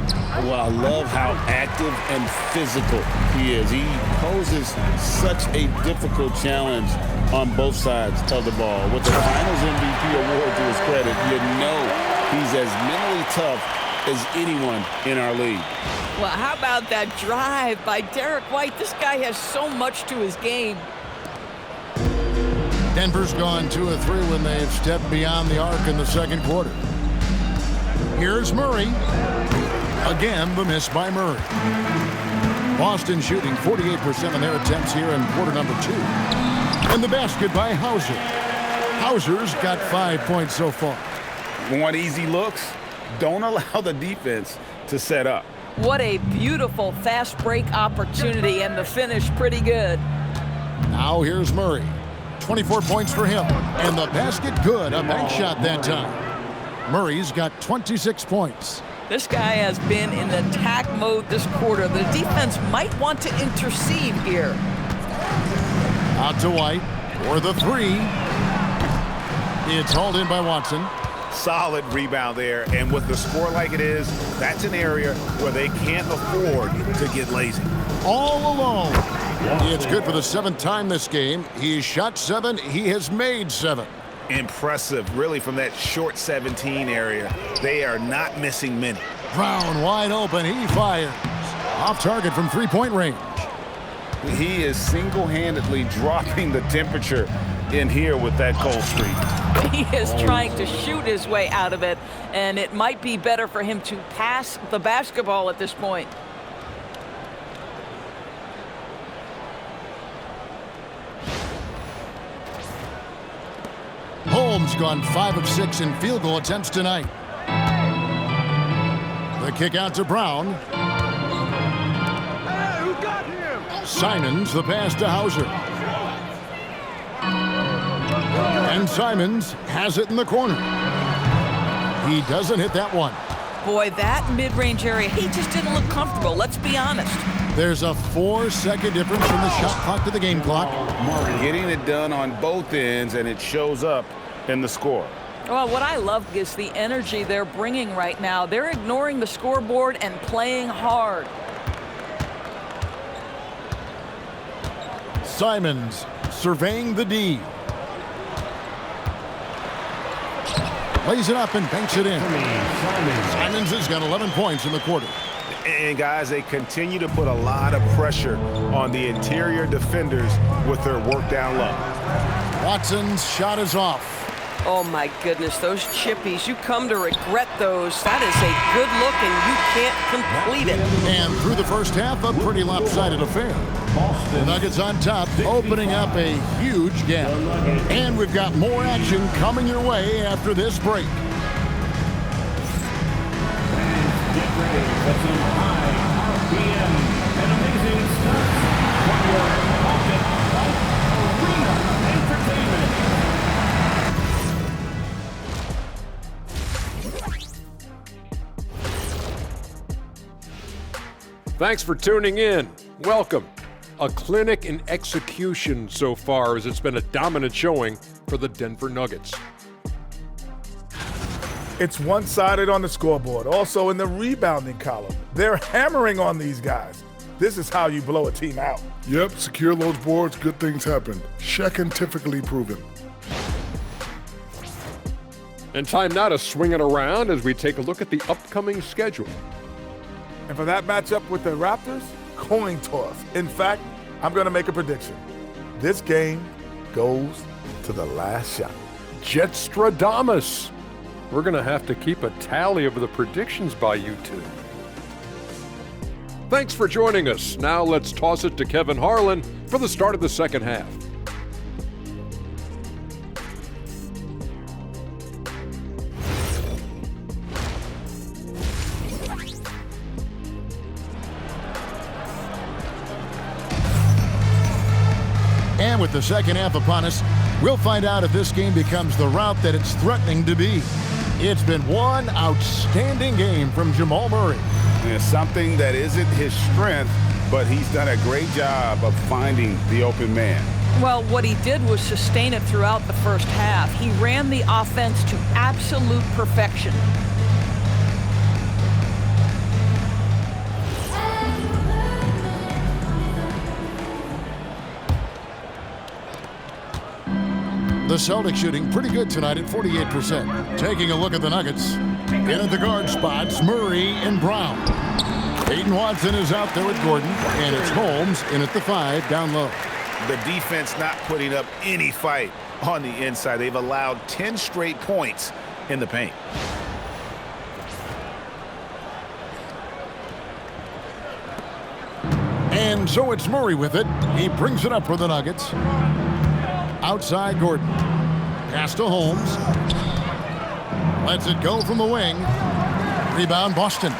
Well, I love how active and physical he is. He poses such a difficult challenge on both sides of the ball. With the Finals MVP award to his credit, you know he's as mentally tough as anyone in our league. Well, how about that drive by Derrick White? This guy has so much to his game. Denver's gone 2 of 3 when they've stepped beyond the arc in the second quarter. Here's Murray. Again, the miss by Murray. Boston shooting 48% on their attempts here in quarter number 2. And the basket by Hauser. Hauser's got 5 points so far. Want easy looks? Don't allow the defense to set up. What a beautiful fast break opportunity, and the finish pretty good. Now here's Murray. 24 points for him. And the basket good. A bank shot that time. Murray's got 26 points. This guy has been in attack mode this quarter. The defense might want to intercede here. Out to White for the 3. It's hauled in by Watson. Solid rebound there, and with the score like it is, that's an area where they can't afford to get lazy. All alone. It's good for the 7th time this game. He's shot 7. He has made 7. Impressive, really, from that short 17 area. They are not missing many. Braun wide open. He fires. Off target from 3-point range. He is single-handedly dropping the temperature in here with that cold streak. He is trying to shoot his way out of it, and it might be better for him to pass the basketball at this point. Holmes gone 5 of 6 in field goal attempts tonight. The kick out to Braun. Hey, who got him? Simons, the pass to Hauser. And Simons has it in the corner. He doesn't hit that one. Boy, that mid-range area, he just didn't look comfortable, let's be honest. There's a 4-second difference from the shot clock to the game clock. Getting it done on both ends, and it shows up in the score. Well, what I love is the energy they're bringing right now. They're ignoring the scoreboard and playing hard. Simons surveying the D. Lays it up and banks it in. Simons has got 11 points in the quarter. And guys, they continue to put a lot of pressure on the interior defenders with their work down low. Watson's shot is off. Oh, my goodness, those chippies, you come to regret those. That is a good look, and you can't complete it. And through the first half, a pretty lopsided affair. The Nuggets on top, opening up a huge gap. And we've got more action coming your way after this break. Get ready for some high RPM and amazing stunts from your Pocket Arena Entertainment. Thanks for tuning in. Welcome. A clinic in execution so far, as it's been a dominant showing for the Denver Nuggets. It's one-sided on the scoreboard, also in the rebounding column. They're hammering on these guys. This is how you blow a team out. Yep, secure those boards, good things happen. Scientifically proven. And time now to swing it around as we take a look at the upcoming schedule. And for that matchup with the Raptors, coin toss. In fact, I'm going to make a prediction. This game goes to the last shot. Jetstradamus. We're going to have to keep a tally of the predictions by you two. Thanks for joining us. Now let's toss it to Kevin Harlan for the start of the second half. And with the second half upon us, we'll find out if this game becomes the route that it's threatening to be. It's been one outstanding game from Jamal Murray. It's something that isn't his strength, but he's done a great job of finding the open man. Well, what he did was sustain it throughout the first half. He ran the offense to absolute perfection. The Celtics shooting pretty good tonight at 48%. Taking a look at the Nuggets. In at the guard spots, Murray and Braun. Peyton Watson is out there with Gordon, and it's Holmes in at the 5 down low. The defense not putting up any fight on the inside. They've allowed 10 straight points in the paint. And so it's Murray with it. He brings it up for the Nuggets. Outside Gordon. Pass to Holmes. Lets it go from the wing. Rebound Boston.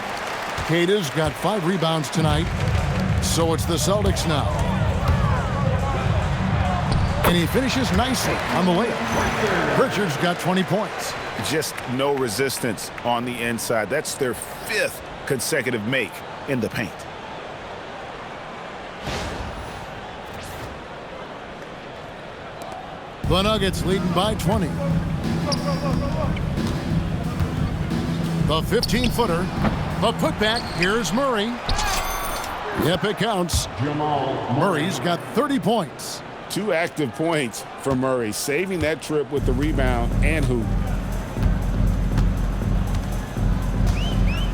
Kata's got 5 rebounds tonight. So it's the Celtics now. And he finishes nicely on the layup. Pritchard's got 20 points. Just no resistance on the inside. That's their 5th consecutive make in the paint. The Nuggets leading by 20. The 15-footer. The putback. Here's Murray. Yep, it counts. Murray's got 30 points. 2 active points for Murray, saving that trip with the rebound and hoop.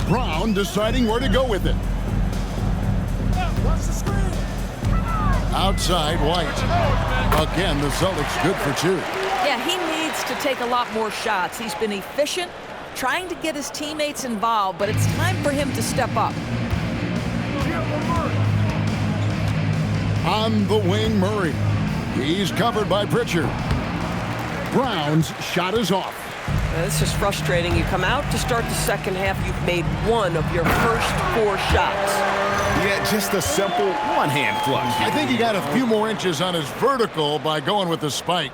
Braun deciding where to go with it. Outside White. Again, the Celtics good for 2. Yeah, he needs to take a lot more shots. He's been efficient, trying to get his teammates involved, but it's time for him to step up. On the wing, Murray. He's covered by Pritchard. Braun's shot is off. This is frustrating. You come out to start the second half, you've made 1 of your first 4 shots. Yeah, just a simple one-hand flush. I think he got a few more inches on his vertical by going with the spike.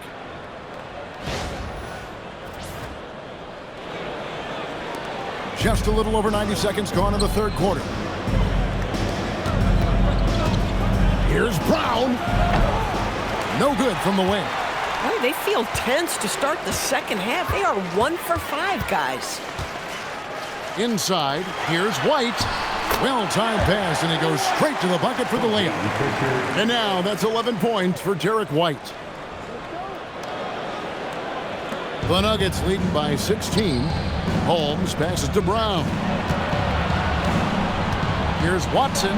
Just a little over 90 seconds gone in the third quarter. Here's Braun. No good from the wing. Boy, they feel tense to start the second half. They are 1 for 5, guys. Inside, here's White. Well-timed pass, and he goes straight to the bucket for the layup. And now that's 11 points for Derrick White. The Nuggets leading by 16. Holmes passes to Braun. Here's Watson.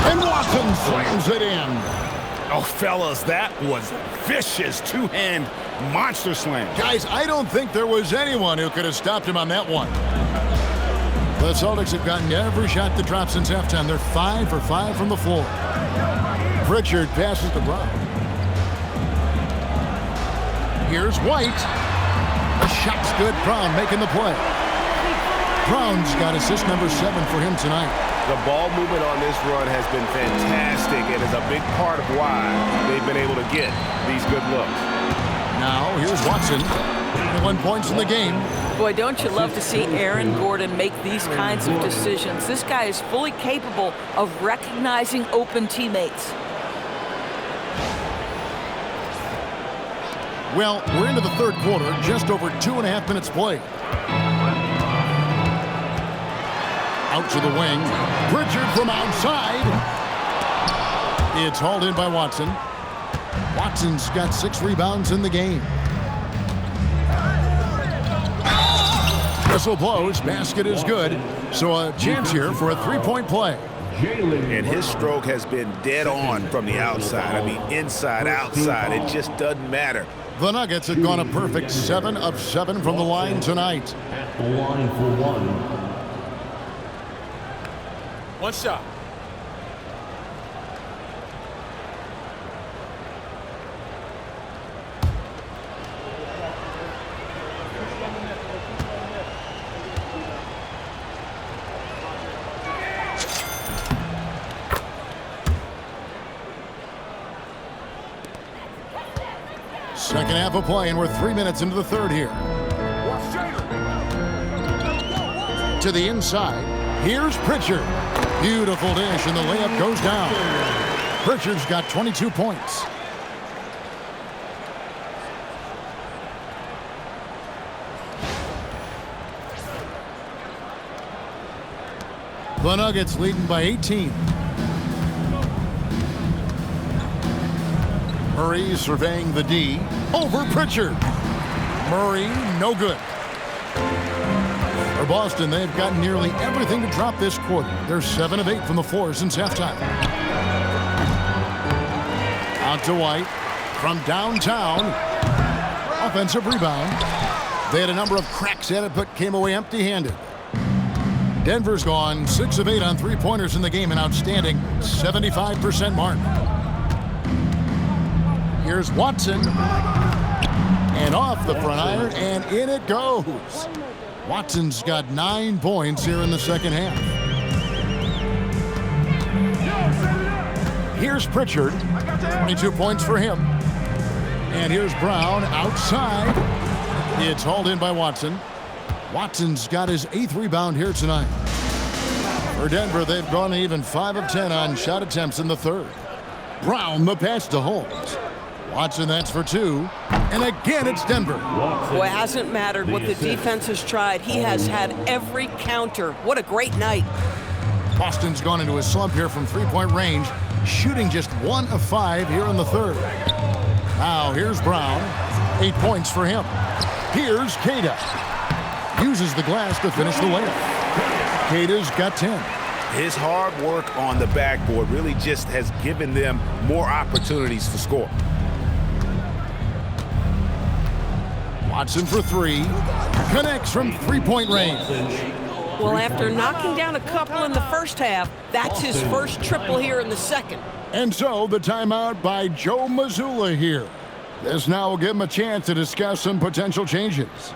And Watson slams it in. Oh, fellas, that was vicious 2-hand monster slam. Guys, I don't think there was anyone who could have stopped him on that one. The Celtics have gotten every shot to drop since halftime. They're 5 for 5 from the floor. Pritchard passes to Braun. Here's White. The shot's good. Braun making the play. Braun's got assist number 7 for him tonight. The ball movement on this run has been fantastic and is a big part of why they've been able to get these good looks. Now, here's Watson. 21 points in the game. Boy, don't you love to see Aaron Gordon make these kinds of decisions. This guy is fully capable of recognizing open teammates. Well, we're into the third quarter, just over 2.5 minutes played. Out to the wing. Pritchard from outside. It's hauled in by Watson. Watson's got 6 rebounds in the game. Whistle blows. Basket is good. So a chance here for a 3-point play. And his stroke has been dead on from the outside. I mean, inside, outside. It just doesn't matter. The Nuggets have gone a perfect 7 of 7 from the line tonight. At the line for 1. 1 shot. Second half of play, and we're 3 minutes into the third here. To the inside. Here's Pritchard. Beautiful dish, and the layup goes down. Pritchard's got 22 points. The Nuggets leading by 18. Murray surveying the D. Over Pritchard. Murray, no good. For Boston, they've got nearly everything to drop this quarter. They're 7 of 8 from the floor since halftime. Out to White. From downtown. Offensive rebound. They had a number of cracks at it, but came away empty-handed. Denver's gone 6 of 8 on three-pointers in the game, an outstanding 75% mark. Here's Watson. And off the front iron, and in it goes. Watson's got 9 points here in the second half. Here's Pritchard. 22 points for him. And here's Braun outside. It's hauled in by Watson. Watson's got his 8th rebound here tonight. For Denver, they've gone even 5 of 10 on shot attempts in the third. Braun the pass to Holmes. Watson, that's for 2. And again, it's Denver. Boy, it hasn't mattered what the defense has tried. He has had every counter. What a great night. Boston's gone into a slump here from three-point range, shooting just 1 of 5 here in the third. Now, here's Braun. 8 points for him. Here's Queta. Uses the glass to finish the layup. Queta's got 10. His hard work on the backboard really just has given them more opportunities to score. Watson for 3. Connects from three-point range. Well, after knocking down a couple in the first half, that's his first triple here in the second. And so the timeout by Joe Mazzulla here. This now will give him a chance to discuss some potential changes.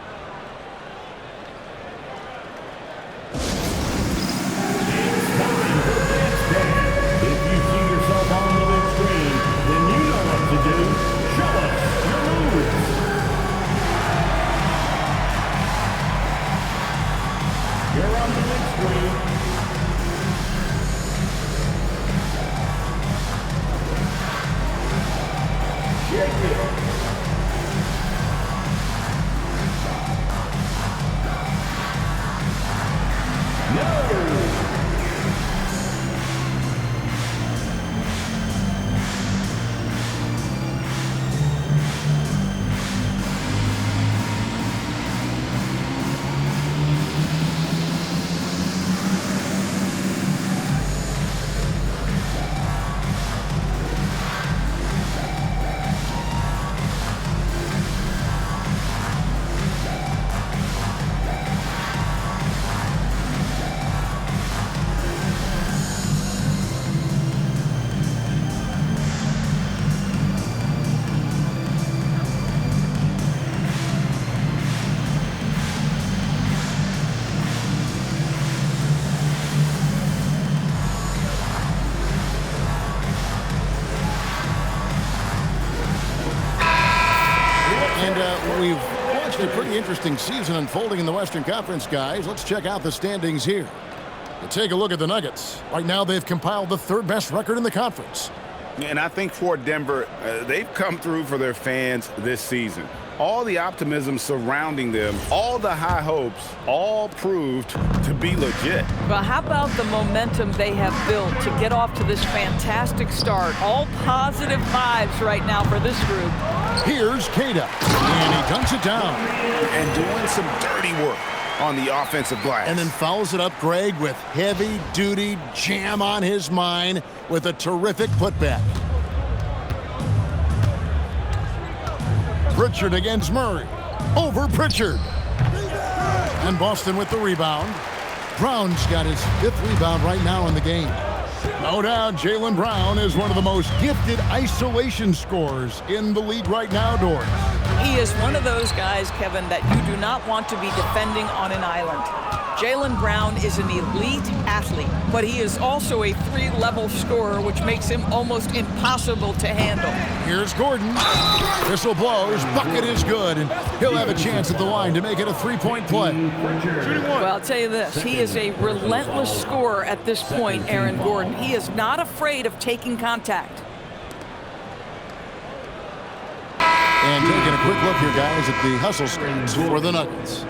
We've watched a pretty interesting season unfolding in the Western Conference, guys. Let's check out the standings here. To take a look at the Nuggets. Right now, they've compiled the 3rd best record in the conference. And I think for Denver, they've come through for their fans this season. All the optimism surrounding them, all the high hopes, all proved to be legit. Well, how about the momentum they have built to get off to this fantastic start? All positive vibes right now for this group. Here's Queta, and he dunks it down. And doing some dirty work on the offensive glass. And then fouls it up, Greg, with heavy-duty jam on his mind with a terrific putback. Pritchard against Murray. Over Pritchard. And Boston with the rebound. Braun's got his 5th rebound right now in the game. No doubt, Jaylen Braun is one of the most gifted isolation scorers in the league right now, Doris. He is one of those guys, Kevin, that you do not want to be defending on an island. Jaylen Brown is an elite athlete, but he is also a 3-level scorer, which makes him almost impossible to handle. Here's Gordon. Whistle blows. Bucket is good, and he'll have a chance at the line to make it a 3-point play. Well, I'll tell you this. He is a relentless scorer at this point, Aaron Gordon. He is not afraid of taking contact. And taking a quick look here, guys, at the hustle stats for the Nuggets.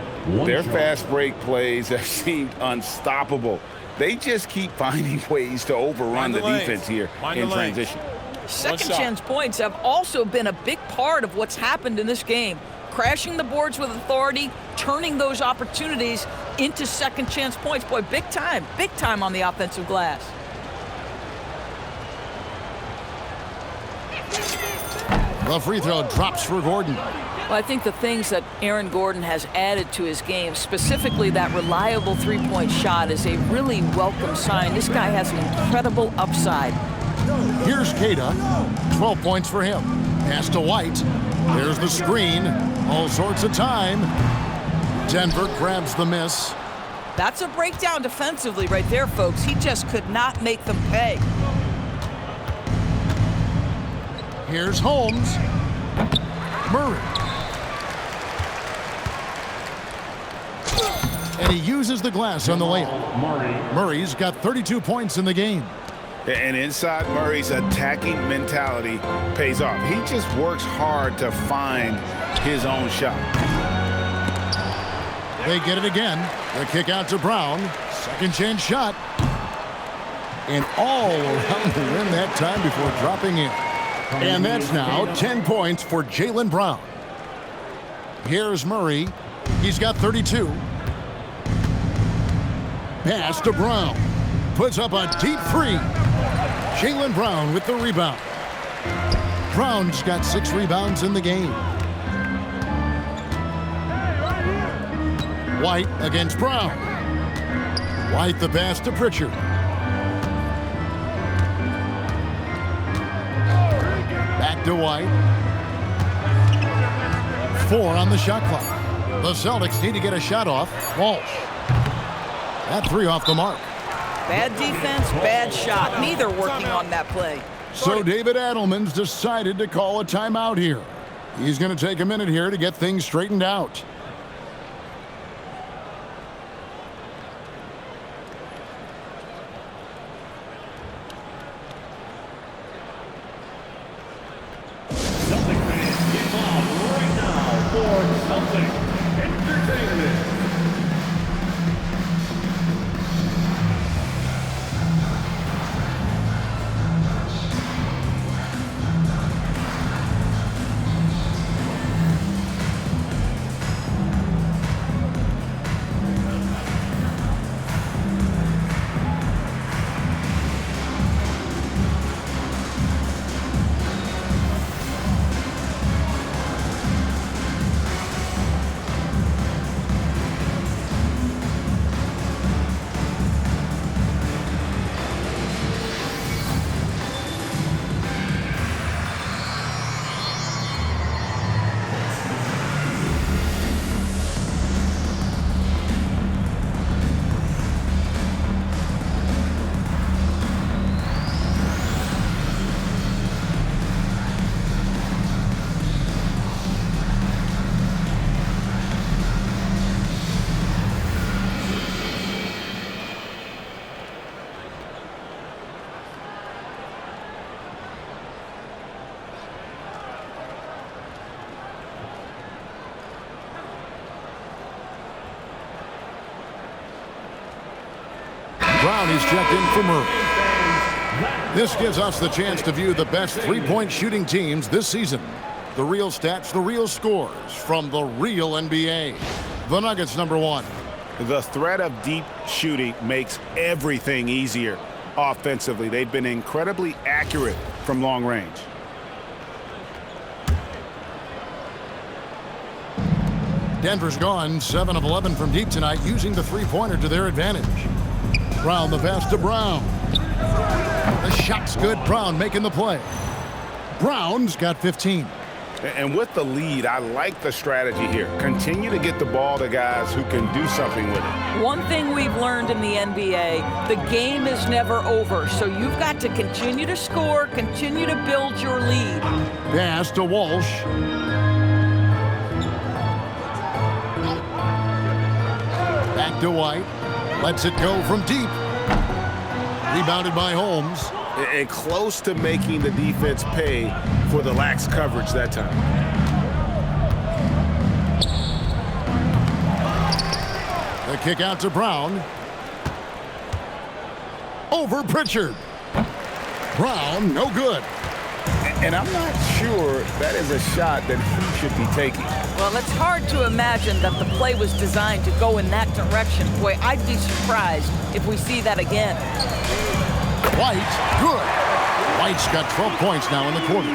Their fast break plays have seemed unstoppable. They just keep finding ways to overrun the defense here in transition. Second chance points have also been a big part of what's happened in this game. Crashing the boards with authority, turning those opportunities into second chance points. Boy, big time on the offensive glass. The free throw drops for Gordon. Well, I think the things that Aaron Gordon has added to his game, specifically that reliable three-point shot, is a really welcome sign. This guy has an incredible upside. Here's Keita. 12 points for him. Pass to White. There's the screen. All sorts of time. Denver grabs the miss. That's a breakdown defensively right there, folks. He just could not make them pay. Here's Holmes. Murray. And he uses the glass on the layup. Murray's got 32 points in the game. And inside Murray's attacking mentality pays off. He just works hard to find his own shot. They get it again. The kick out to Braun. Second chance shot. And all around the rim that time before dropping in. And that's now 10 points for Jaylen Brown. Here's Murray. He's got 32. Pass to Braun. Puts up a deep three. Jaylen Brown with the rebound. Brown's got 6 rebounds in the game. White against Braun. White the pass to Pritchard. Back to White. 4 on the shot clock. The Celtics need to get a shot off. Walsh. That 3 off the mark. Bad defense, bad shot. Neither working on that play. So David Adelman's decided to call a timeout here. He's going to take a minute here to get things straightened out. Brown is checked in for Murray. This gives us the chance to view the best three-point shooting teams this season. The real stats, the real scores from the real NBA. The Nuggets #1. The threat of deep shooting makes everything easier offensively. They've been incredibly accurate from long range. Denver's gone 7 of 11 from deep tonight, using the three-pointer to their advantage. Brown the pass to Braun. The shot's good. Brown making the play. Brown's got 15. And with the lead, I like the strategy here. Continue to get the ball to guys who can do something with it. One thing we've learned in the NBA, the game is never over, so you've got to continue to score, continue to build your lead. Pass to Walsh. Back to White. Lets it go from deep. Rebounded by Holmes. And close to making the defense pay for the lax coverage that time. The kick out to Braun. Over Pritchard. Braun, no good. And I'm not sure that is a shot that he should be taking. Well, it's hard to imagine that the play was designed to go in that direction. Boy, I'd be surprised if we see that again. White, good. White's got 12 points now in the quarter.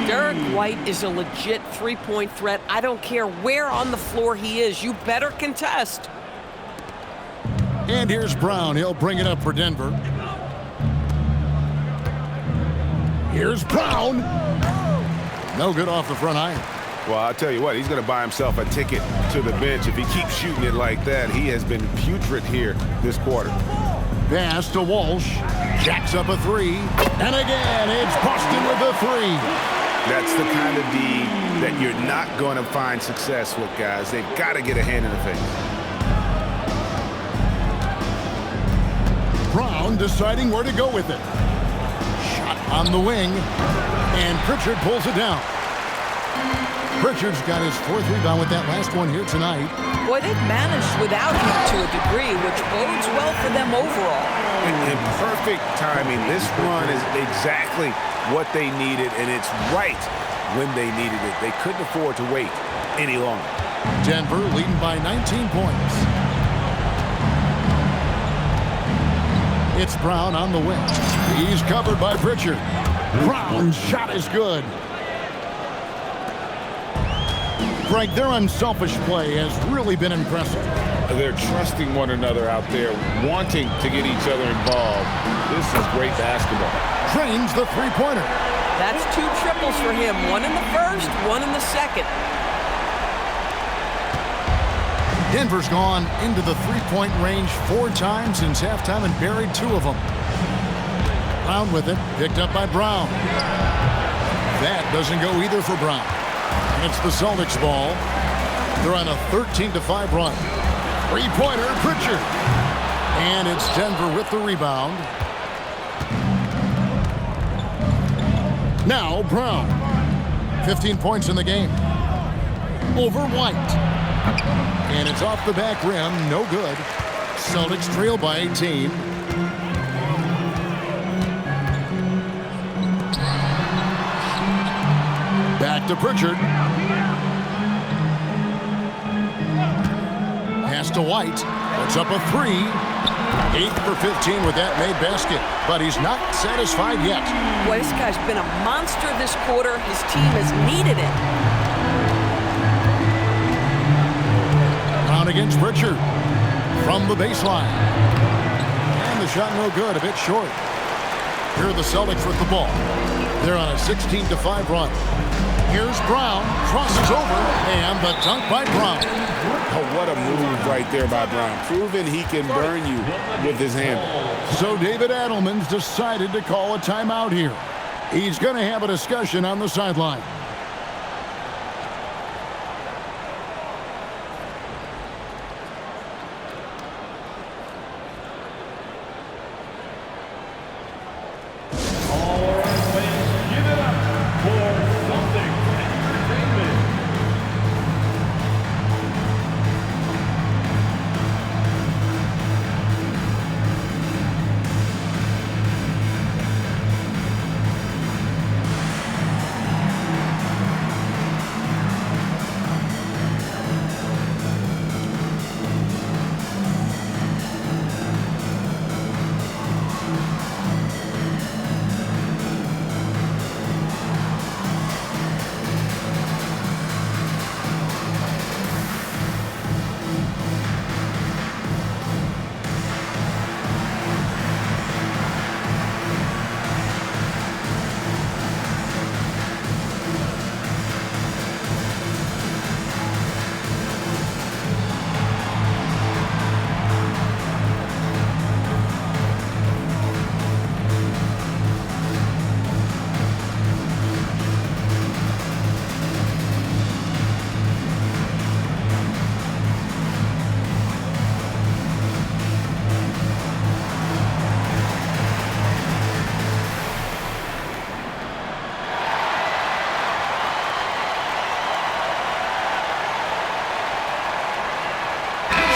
Derrick White is a legit three-point threat. I don't care where on the floor he is. You better contest. And here's Braun. He'll bring it up for Denver. Here's Braun. No good off the front iron. Well, I'll tell you what, he's going to buy himself a ticket to the bench. If he keeps shooting it like that, he has been putrid here this quarter. Pass to Walsh. Jacks up a three. And again, it's Boston with a three. That's the kind of D that you're not going to find success with, guys. They've got to get a hand in the face. Braun deciding where to go with it. Shot on the wing. And Pritchard pulls it down. Pritchard's got his fourth rebound with that last one here tonight. Boy, they've managed without him to a degree, which bodes well for them overall. In perfect timing, this run is exactly what they needed, and it's right when they needed it. They couldn't afford to wait any longer. Denver leading by 19 points. It's Braun on the wing. He's covered by Pritchard. Braun's shot is good. Greg, their unselfish play has really been impressive. They're trusting one another out there, wanting to get each other involved. This is great basketball. Drains the three-pointer. That's two triples for him. One in the first, one in the second. Denver's gone into the three-point range 4 times since halftime and buried 2 of them. Braun with it, picked up by Braun. That doesn't go either for Braun. And it's the Celtics ball. They're on a 13-5 run. Three-pointer, Pritchard. And it's Denver with the rebound. Now Braun. 15 points in the game. Over White. And it's off the back rim, no good. Celtics trail by 18. Back to Pritchard. Pass to White. Puts up a three. 8 for 15 with that made basket. But he's not satisfied yet. Boy, this guy's been a monster this quarter. His team has needed it. Braun against Pritchard. From the baseline. And the shot no good, a bit short. Here are the Celtics with the ball. They're on a 16-5 run. Here's Braun, crosses over, and the dunk by Braun. Oh, what a move right there by Braun. Proving he can burn you with his handle. So David Adelman's decided to call a timeout here. He's going to have a discussion on the sideline.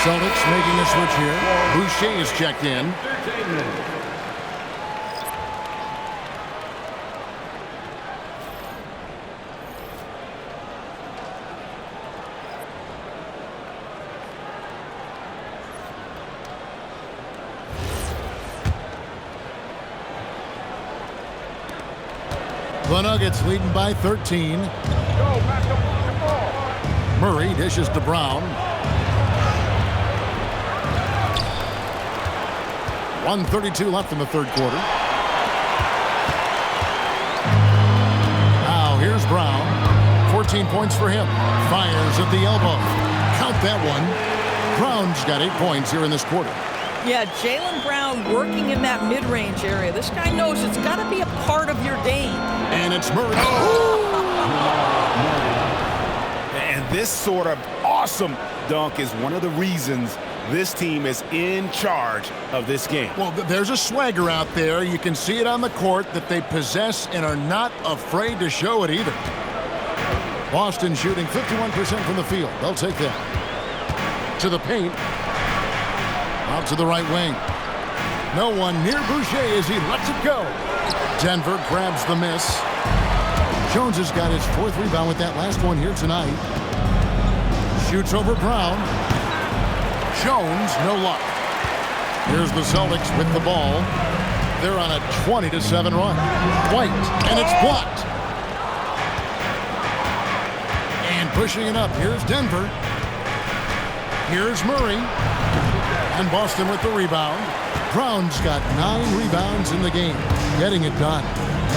Celtics making a switch here. Boucher is checked in. The Nuggets leading by 13. Murray dishes to Braun. 1:32 left in the third quarter. Now here's Braun. 14 points for him. Fires at the elbow. Count that one. Braun's got 8 points here in this quarter. Yeah, Jaylen Brown working in that mid-range area. This guy knows it's got to be a part of your game. And it's Murray. And this sort of awesome dunk is one of the reasons this team is in charge of this game. Well, there's a swagger out there. You can see it on the court that they possess and are not afraid to show it either. Boston shooting 51% from the field. They'll take that. To the paint. Out to the right wing. No one near Boucher as he lets it go. Denver grabs the miss. Jones has got his 4th rebound with that last one here tonight. Shoots over Braun. Jones, no luck. Here's the Celtics with the ball. They're on a 20-7 run. White, and it's blocked. And pushing it up, here's Denver. Here's Murray. And Boston with the rebound. Braun's got 9 rebounds in the game. Getting it done.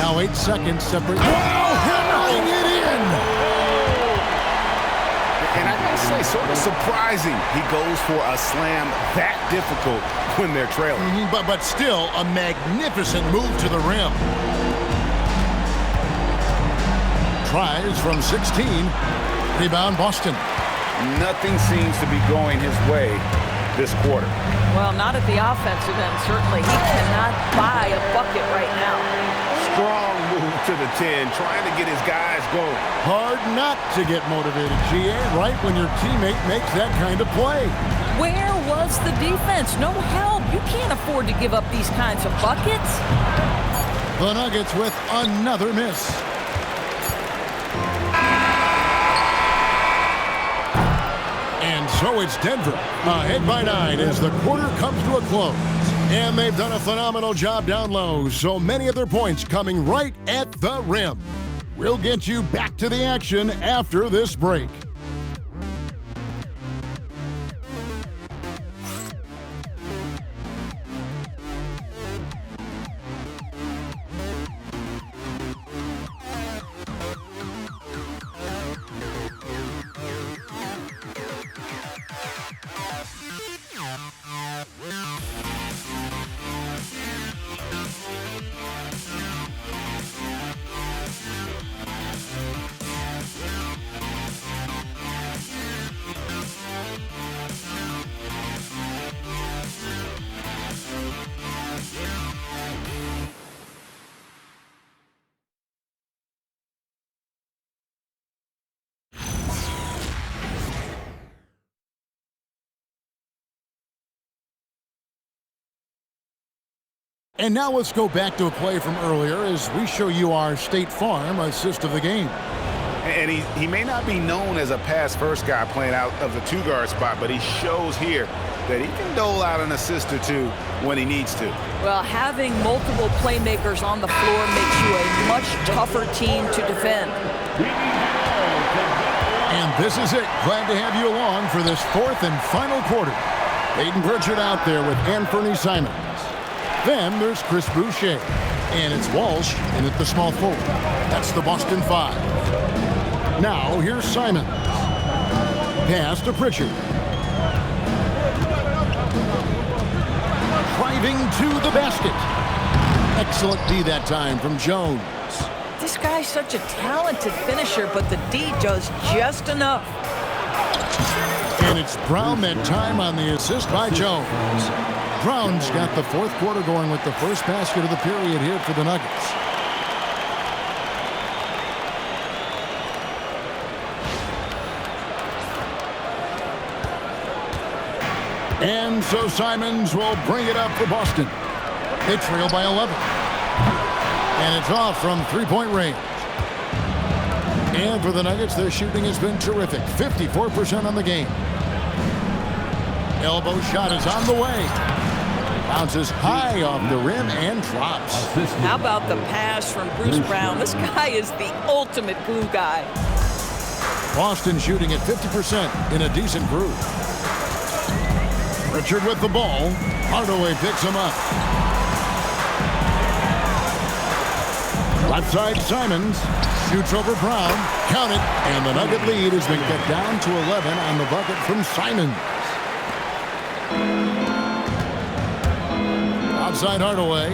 Now 8 seconds separate. Wow, hammering it in! And I gotta say, sort of surprising he goes for a slam that difficult when they're trailing. But still, a magnificent move to the rim. Tries from 16. Rebound, Boston. Nothing seems to be going his way this quarter. Well, not at the offensive end, certainly. He cannot buy a bucket right now. Strong move to the 10, trying to get his guys going. Hard not to get motivated, GA, right when your teammate makes that kind of play. Where was the defense? No help. You can't afford to give up these kinds of buckets. The Nuggets with another miss. So it's Denver ahead by 9 as the quarter comes to a close. And they've done a phenomenal job down low, so many of their points coming right at the rim. We'll get you back to the action after this break. And now let's go back to a play from earlier as we show you our State Farm assist of the game. And he may not be known as a pass-first guy playing out of the 2-guard spot, but he shows here that he can dole out an assist or two when he needs to. Well, having multiple playmakers on the floor makes you a much tougher team to defend. And this is it. Glad to have you along for this 4th and final quarter. Aiden Pritchard out there with Anthony Simons. Then there's Chris Boucher. And it's Walsh in at the small forward. That's the Boston 5. Now here's Simons. Pass to Pritchard. Driving to the basket. Excellent D that time from Jones. This guy's such a talented finisher, but the D does just enough. And it's Braun that time on the assist by Jones. Braun's got the 4th quarter going with the first basket of the period here for the Nuggets. And so Simons will bring it up for Boston. They trail by 11. And it's off from three-point range. And for the Nuggets, their shooting has been terrific. 54% on the game. Elbow shot is on the way. Bounces high off the rim and drops. How about the pass from Bruce Braun? This guy is the ultimate glue guy. Boston shooting at 50% in a decent groove. Pritchard with the ball. Hardaway picks him up. Left side Simons shoots over Braun. Count it. And the Nugget lead has been cut down to 11 on the bucket from Simons. Outside Hardaway.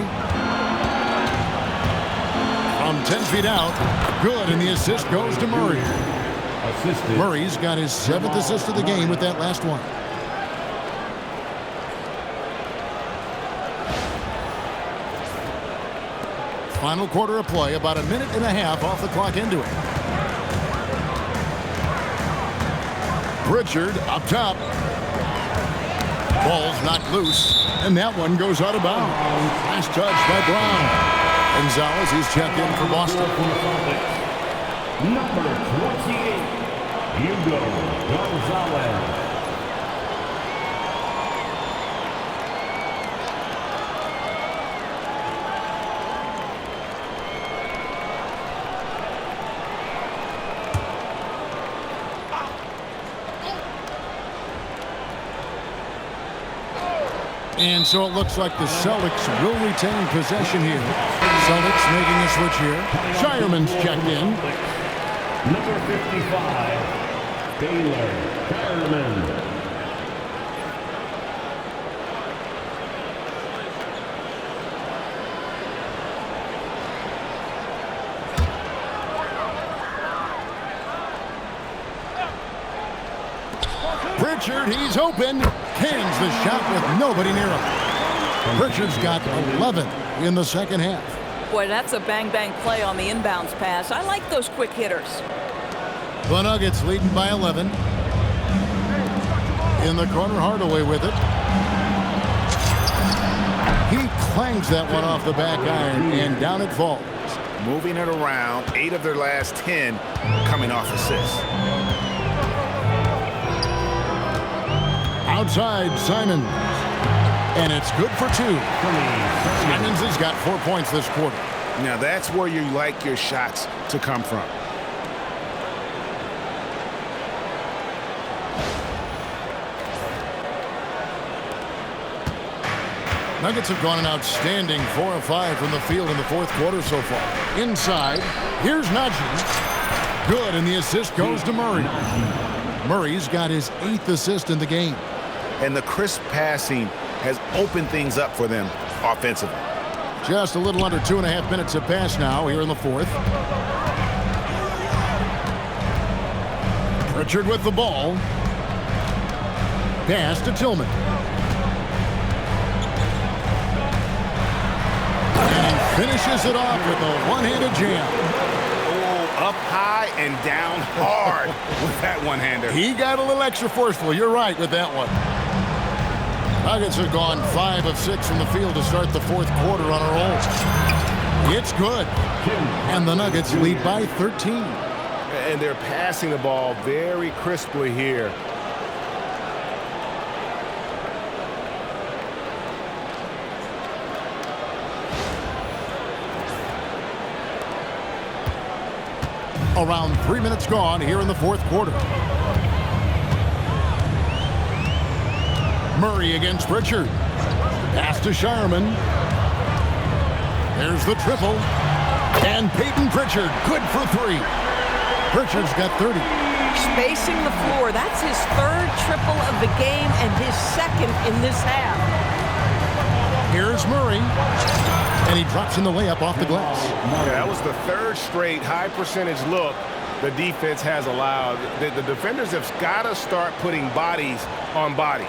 From 10 feet out. Good, and the assist goes to Murray. Murray's got his 7th assist of the game with that last one. Final quarter of play, about a minute and a half off the clock into it. Pritchard up top. Ball's knocked loose, and that one goes out of bounds. Last touch by Braun. Gonzalez, he's checked in for Boston. Number 28, Hugo Gonzalez. And so it looks like the Celtics will retain possession here. Celtics making a switch here. Shireman's checked in. Number 55, Baylor Shireman. Pritchard, he's open. Cans the shot with nobody near him. Pritchard's got 11 in the second half. Boy, that's a bang-bang play on the inbounds pass. I like those quick hitters. The Nuggets leading by 11. In the corner, Hardaway with it. He clangs that one off the back iron, and down it falls. Moving it around, 8 of their last 10 coming off assists. Outside, Simons. And it's good for 2. Simons has got 4 points this quarter. Now that's where you like your shots to come from. Nuggets have gone an outstanding 4 of 5 from the field in the fourth quarter so far. Inside, here's Najee. Good, and the assist goes to Murray. Murray's got his 8th assist in the game. And the crisp passing has opened things up for them offensively. Just a little under 2.5 minutes have passed now here in the fourth. Pritchard with the ball. Pass to Tillman. And he finishes it off with a one-handed jam. Up high and down hard with that one-hander. He got a little extra forceful. You're right with that one. Nuggets have gone 5 of 6 from the field to start the fourth quarter on a roll. It's good. And the Nuggets lead by 13. And they're passing the ball very crisply here. Around 3 minutes gone here in the fourth quarter. Murray against Pritchard. Pass to Shireman. There's the triple. And Peyton Pritchard, good for 3. Pritchard's got 30. Spacing the floor. That's his 3rd triple of the game and his 2nd in this half. Here's Murray. And he drops in the layup off the glass. Yeah, that was the 3rd straight high percentage look the defense has allowed. The defenders have got to start putting bodies on bodies.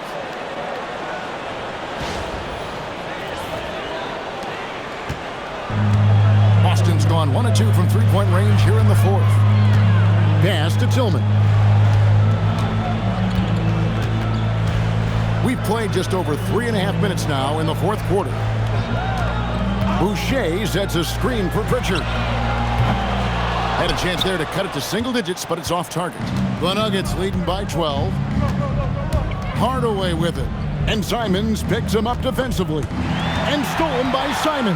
Boston's gone 1 of 2 from three-point range here in the fourth. Pass to Tillman. We've played just over 3.5 minutes now in the fourth quarter. Boucher sets a screen for Pritchard. Had a chance there to cut it to single digits, but it's off target. The Nuggets leading by 12. Hardaway with it. And Simons picks him up defensively. And stolen by Simon.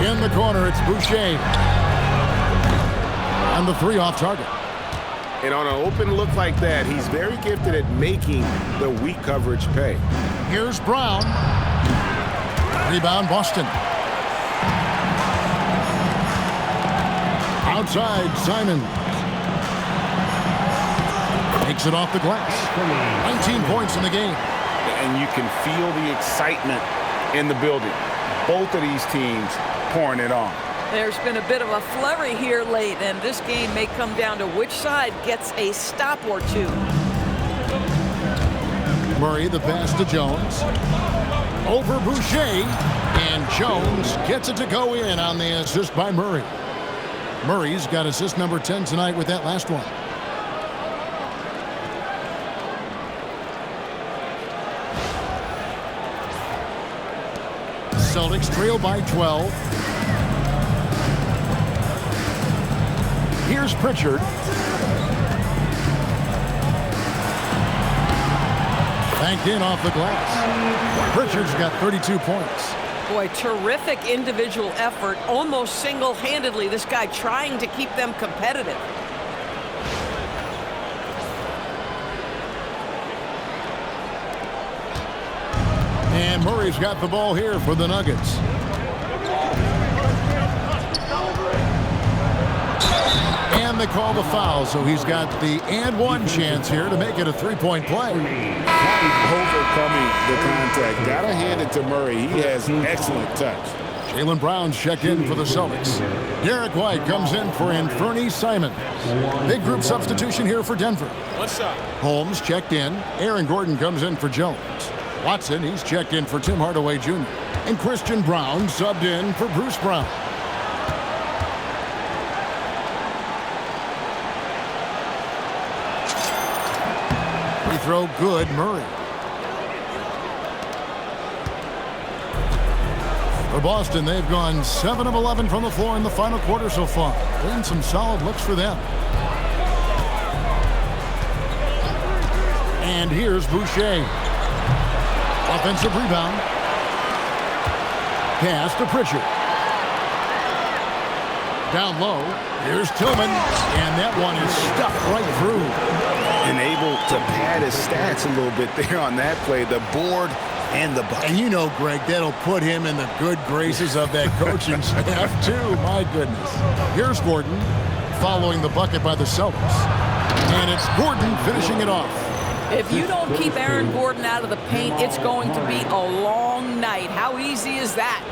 In the corner, it's Boucher. And the 3 off target. And on an open look like that, he's very gifted at making the weak coverage pay. Here's Braun. Rebound, Boston. Outside, Simon. Takes it off the glass. 19 points in the game. And you can feel the excitement in the building. Both of these teams pouring it on. There's been a bit of a flurry here late, and this game may come down to which side gets a stop or two. Murray, the pass to Jones. Over Boucher, and Jones gets it to go in on the assist by Murray. Murray's got assist number 10 tonight with that last one. Celtics trail by 12. Here's Pritchard. Banked in off the glass. Pritchard's got 32 points. Boy, terrific individual effort, almost single-handedly. This guy trying to keep them competitive. And Murray's got the ball here for the Nuggets. And they call the foul, so he's got the and one chance here to make it a three-point play. Overcoming the contact. Gotta hand it to Murray. He has excellent touch. Jaylen Brown's checked in for the Celtics. Derrick White comes in for Anthony Simons. Big group substitution here for Denver. One shot. Holmes checked in. Aaron Gordon comes in for Jones. Watson, he's checked in for Tim Hardaway Jr. And Christian Braun subbed in for Bruce Brown. Free throw good, Murray. For Boston, they've gone 7 of 11 from the floor in the final quarter so far. Been some solid looks for them. And here's Boucher. Offensive rebound. Pass to Pritchard. Down low. Here's Tillman. And that one is stuck right through. And able to pad his stats a little bit there on that play. The board and the bucket. And you know, Greg, that'll put him in the good graces of that coaching staff, too. My goodness. Here's Gordon following the bucket by the Celtics. And it's Gordon finishing it off. If you don't keep Aaron Gordon out of the paint, it's going to be a long night. How easy is that?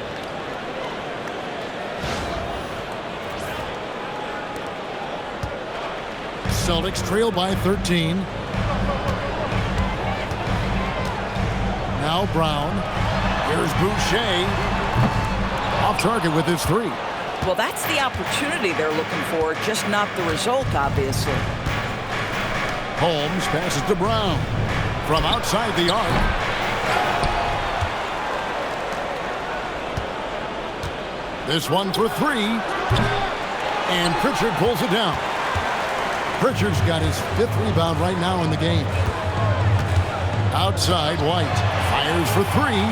Celtics trail by 13. Now Braun. Here's Boucher. Off target with his 3. Well, that's the opportunity they're looking for, just not the result, obviously. Holmes passes to Braun from outside the arc. This one for 3. And Pritchard pulls it down. Pritchard's got his 5th rebound right now in the game. Outside, White fires for 3.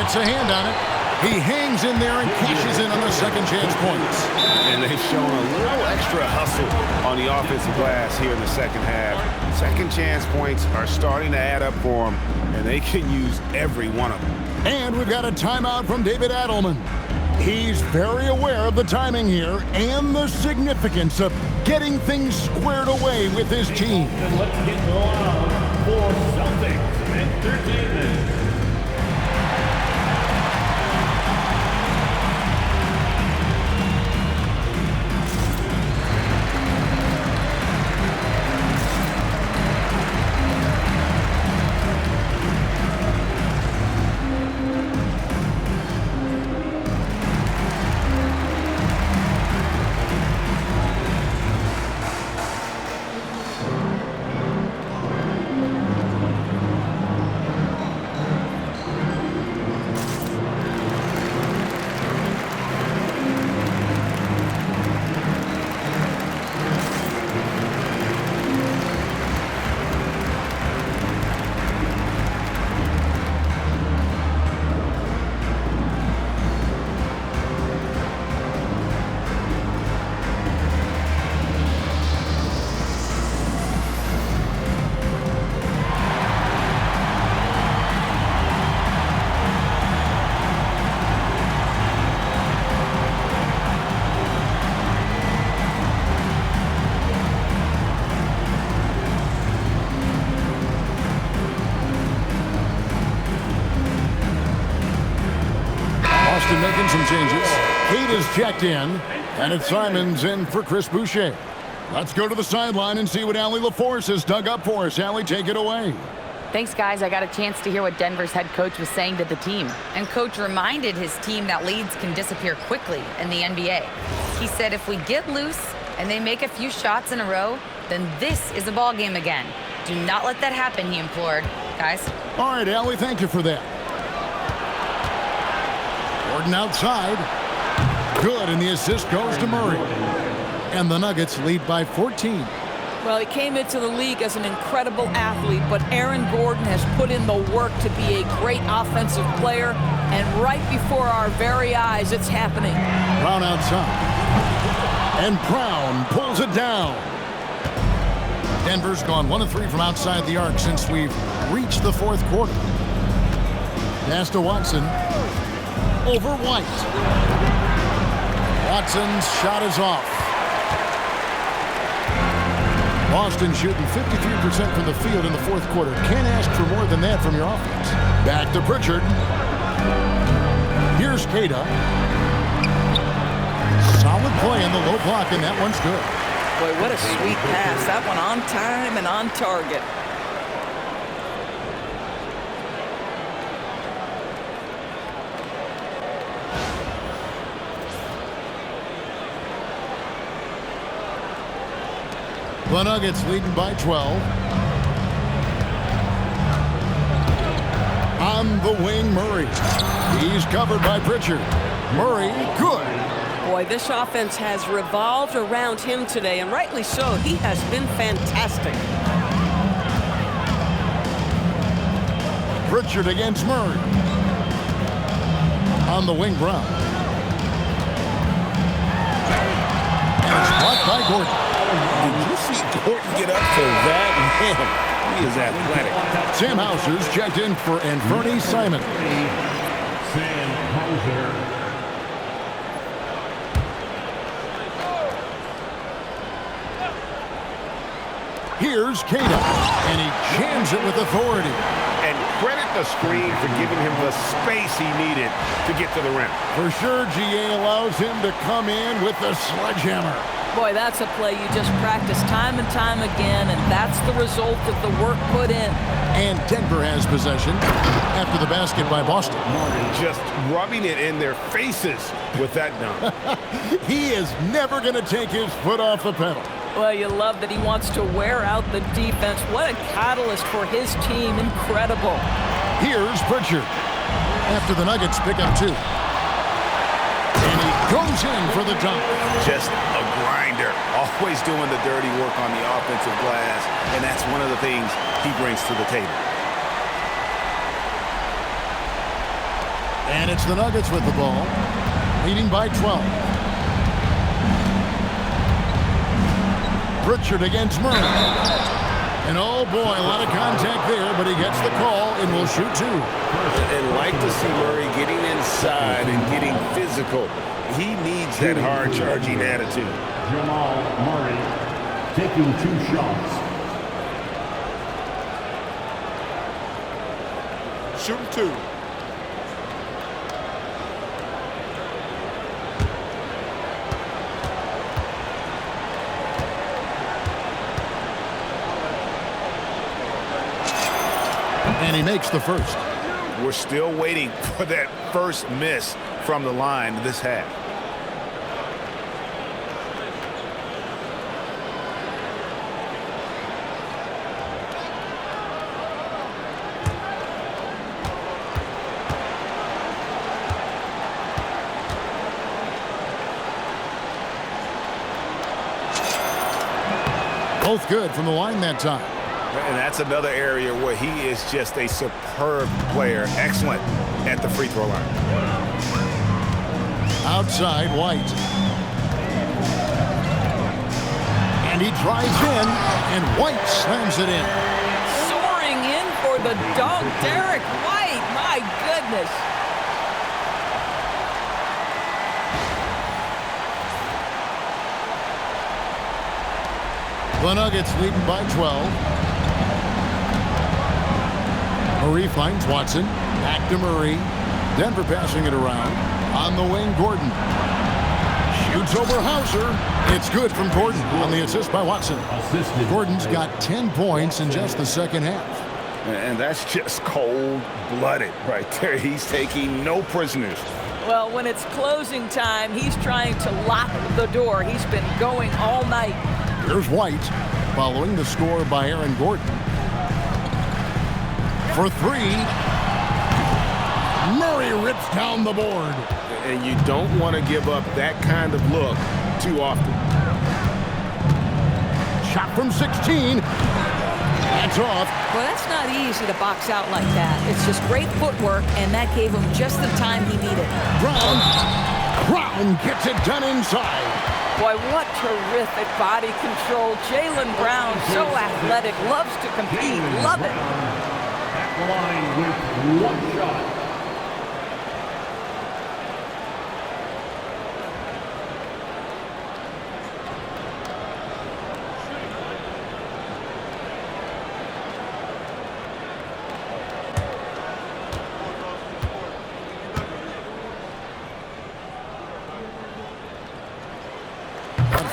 Gets a hand on it. He hangs in there and cashes in on the second chance points. And they've shown a little extra hustle on the offensive glass here in the second half. Second chance points are starting to add up for them, and they can use every one of them. And we've got a timeout from David Adelman. He's very aware of the timing here and the significance of getting things squared away with his team. And let's get loud for Celtics Entertainment. Boston making some changes. Kate is checked in, and it's Simons in for Chris Boucher. Let's go to the sideline and see what Allie LaForce has dug up for us. Allie, take it away. Thanks, guys. I got a chance to hear what Denver's head coach was saying to the team. And coach reminded his team that leads can disappear quickly in the NBA. He said if we get loose and they make a few shots in a row, then this is a ball game again. Do not let that happen, he implored. Guys. All right, Allie, thank you for that. Gordon outside. Good, and the assist goes to Murray. And the Nuggets lead by 14. Well, he came into the league as an incredible athlete, but Aaron Gordon has put in the work to be a great offensive player, and right before our very eyes, it's happening. Braun outside. And Braun pulls it down. Denver's gone 1 of 3 from outside the arc since we've reached the fourth quarter. Pass to Watson. Over White. Watson's shot is off. Boston shooting 53% from the field in the fourth quarter. Can't ask for more than that from your offense. Back to Pritchard. Here's Keita. Solid play in the low block, and that one's good. Boy, what a sweet pass. That one on time and on target. The Nuggets leading by 12. On the wing, Murray. He's covered by Pritchard. Murray, good. Boy, this offense has revolved around him today, and rightly so. He has been fantastic. Pritchard against Murray. On the wing, Braun. And it's blocked by Gordon. Did you see Gordon get up for that? Man, he is athletic. Sam Hauser's checked in for Anthony Simon. Sam Hauser. Here's Keita, and he jams it with authority. And credit the screen for giving him the space he needed to get to the rim. For sure, GA allows him to come in with the sledgehammer. Boy, that's a play you just practice time and time again, and that's the result of the work put in. And Denver has possession after the basket by Boston. Just rubbing it in their faces with that dunk. He is never going to take his foot off the pedal. Well, you love that he wants to wear out the defense. What a catalyst for his team. Incredible. Here's Pritchard after the Nuggets pick up 2. And he goes in for the dunk. Just a grinder. Always doing the dirty work on the offensive glass. And that's one of the things he brings to the table. And it's the Nuggets with the ball, leading by 12. Pritchard against Murray. And oh boy, a lot of contact there, but he gets the call and will shoot 2. And like to see Murray getting inside and getting physical. He needs that hard-charging attitude. Jamal Murray taking 2 shots. Shooting 2. And he makes the first. We're still waiting for that first miss from the line this half. Both good from the line that time. And that's another area where he is just a superb player. Excellent at the free throw line. Outside, White. And he drives in, and White slams it in. Soaring in for the dunk, Derrick White. My goodness. The Nuggets leading by 12. Murray finds Watson. Back to Murray. Denver passing it around. On the wing, Gordon. Shoots over Hauser. It's good from Gordon on the assist by Watson. Gordon's got 10 points in just the second half. And that's just cold-blooded right there. He's taking no prisoners. Well, when it's closing time, he's trying to lock the door. He's been going all night. Here's White following the score by Aaron Gordon. For three, Murray rips down the board. And you don't want to give up that kind of look too often. Shot from 16. That's off. Well, that's not easy to box out like that. It's just great footwork, and that gave him just the time he needed. Braun gets it done inside. Boy, what terrific body control. Jaylen Brown, so athletic, loves to compete. Love it. At the line with one shot.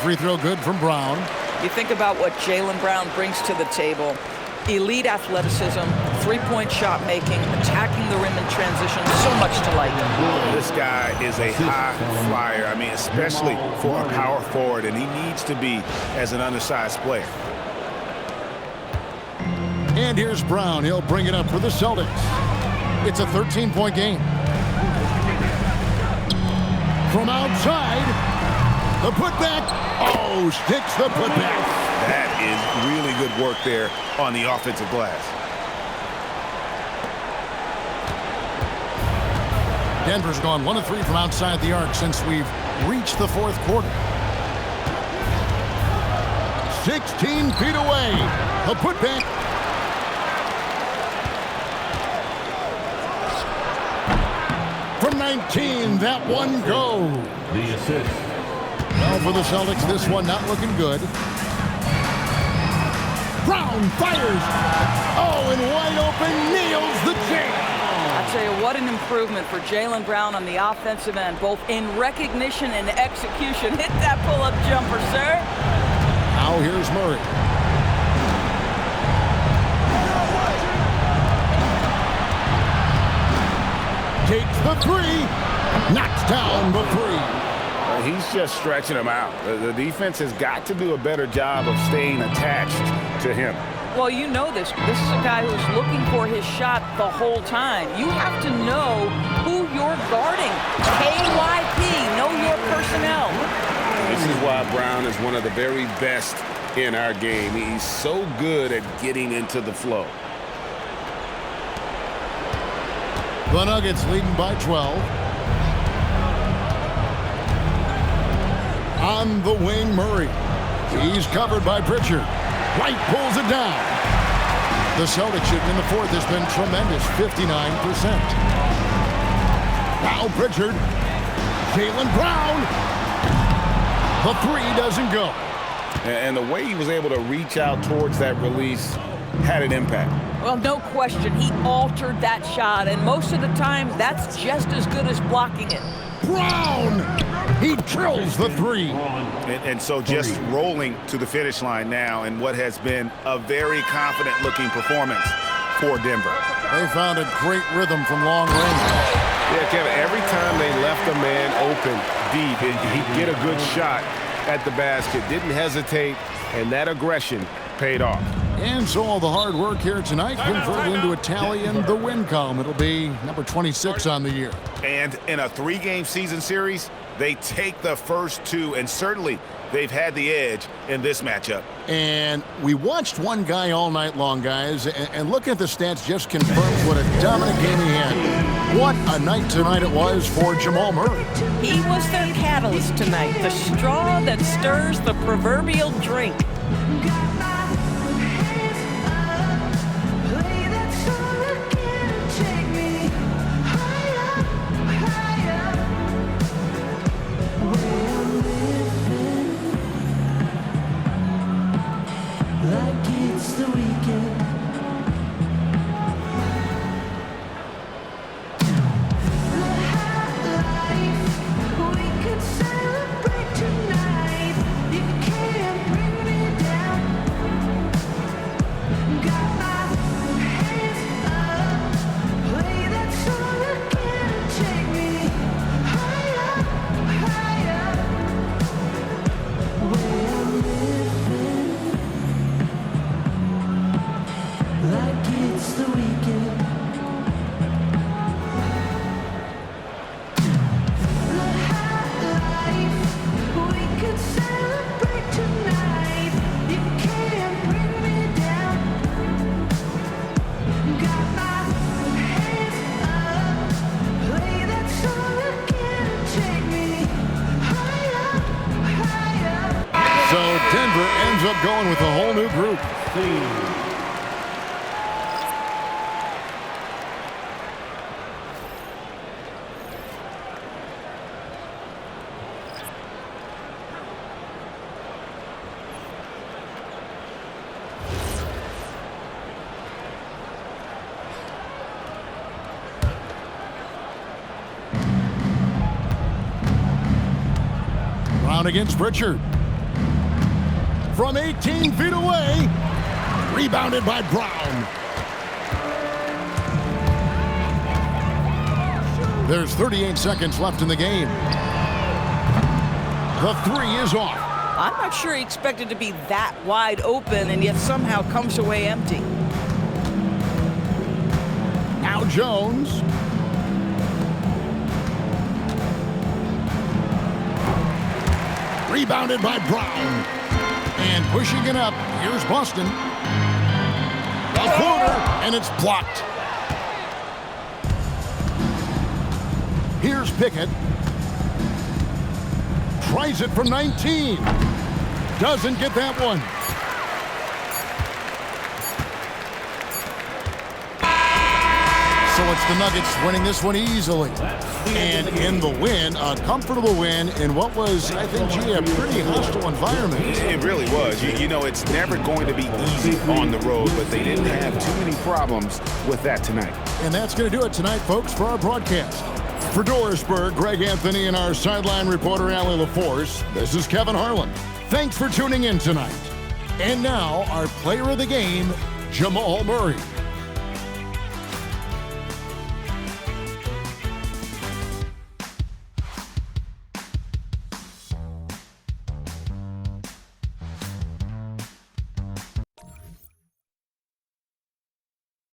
Free throw good from Braun. You think about what Jaylen Brown brings to the table. Elite athleticism, three-point shot making, attacking the rim in transition, so much to like. This guy is a high flyer. I mean, especially for a power forward, and he needs to be as an undersized player. And here's Braun. He'll bring it up for the Celtics. It's a 13-point game. From outside, the putback. Oh, sticks the putback. That is really good work there on the offensive glass. Denver's gone 1 of 3 from outside the arc since we've reached the fourth quarter. 16 feet away. A putback. From 19, that one goes. The assist. Well, for the Celtics, this one not looking good. Braun fires. Oh, and wide open, nails the jam. I tell you, what an improvement for Jaylen Brown on the offensive end, both in recognition and execution. Hit that pull-up jumper, sir. Now here's Murray. Takes the three. Knocks down the three. He's just stretching him out. The defense has got to do a better job of staying attached to him. Well, you know this. This is a guy who's looking for his shot the whole time. You have to know who you're guarding. KYP, know your personnel. This is why Braun is one of the very best in our game. He's so good at getting into the flow. The Nuggets leading by 12. On the wing, Murray. He's covered by Pritchard. White pulls it down. The Celtics shooting in the fourth has been tremendous, 59%. Now Pritchard. Jaylen Brown. The three doesn't go. And the way he was able to reach out towards that release had an impact. Well, no question. He altered that shot, and most of the time, that's just as good as blocking it. Braun! He drills the three. And so just rolling to the finish line now in what has been a very confident-looking performance for Denver. They found a great rhythm from long range. Yeah, Kevin, every time they left a man open deep, he'd get a good shot at the basket. Didn't hesitate, and that aggression paid off. And so all the hard work here tonight converted into a tally in the win column. It'll be number 26 on the year. And in a 3-game season series, they take the first 2, and certainly they've had the edge in this matchup. And we watched one guy all night long, guys, and looking at the stats just confirms what a dominant game he had. What a night tonight it was for Jamal Murray. He was their catalyst tonight, the straw that stirs the proverbial drink. up going with a whole new group. Braun against Pritchard. From 18 feet away. Rebounded by Braun. There's 38 seconds left in the game. The three is off. I'm not sure he expected to be that wide open and yet somehow comes away empty. Now Jones. Rebounded by Braun. And pushing it up, here's Boston. A floater, and it's blocked. Here's Pickett. Tries it from 19. Doesn't get that one. So it's the Nuggets winning this one easily. And in the win, a comfortable win in what was, I think, a pretty hostile environment. It really was. You know, it's never going to be easy on the road, but they didn't have too many problems with that tonight. And that's going to do it tonight, folks, for our broadcast. For Dorisburg, Greg Anthony, and our sideline reporter, Allie LaForce, this is Kevin Harlan. Thanks for tuning in tonight. And now, our player of the game, Jamal Murray.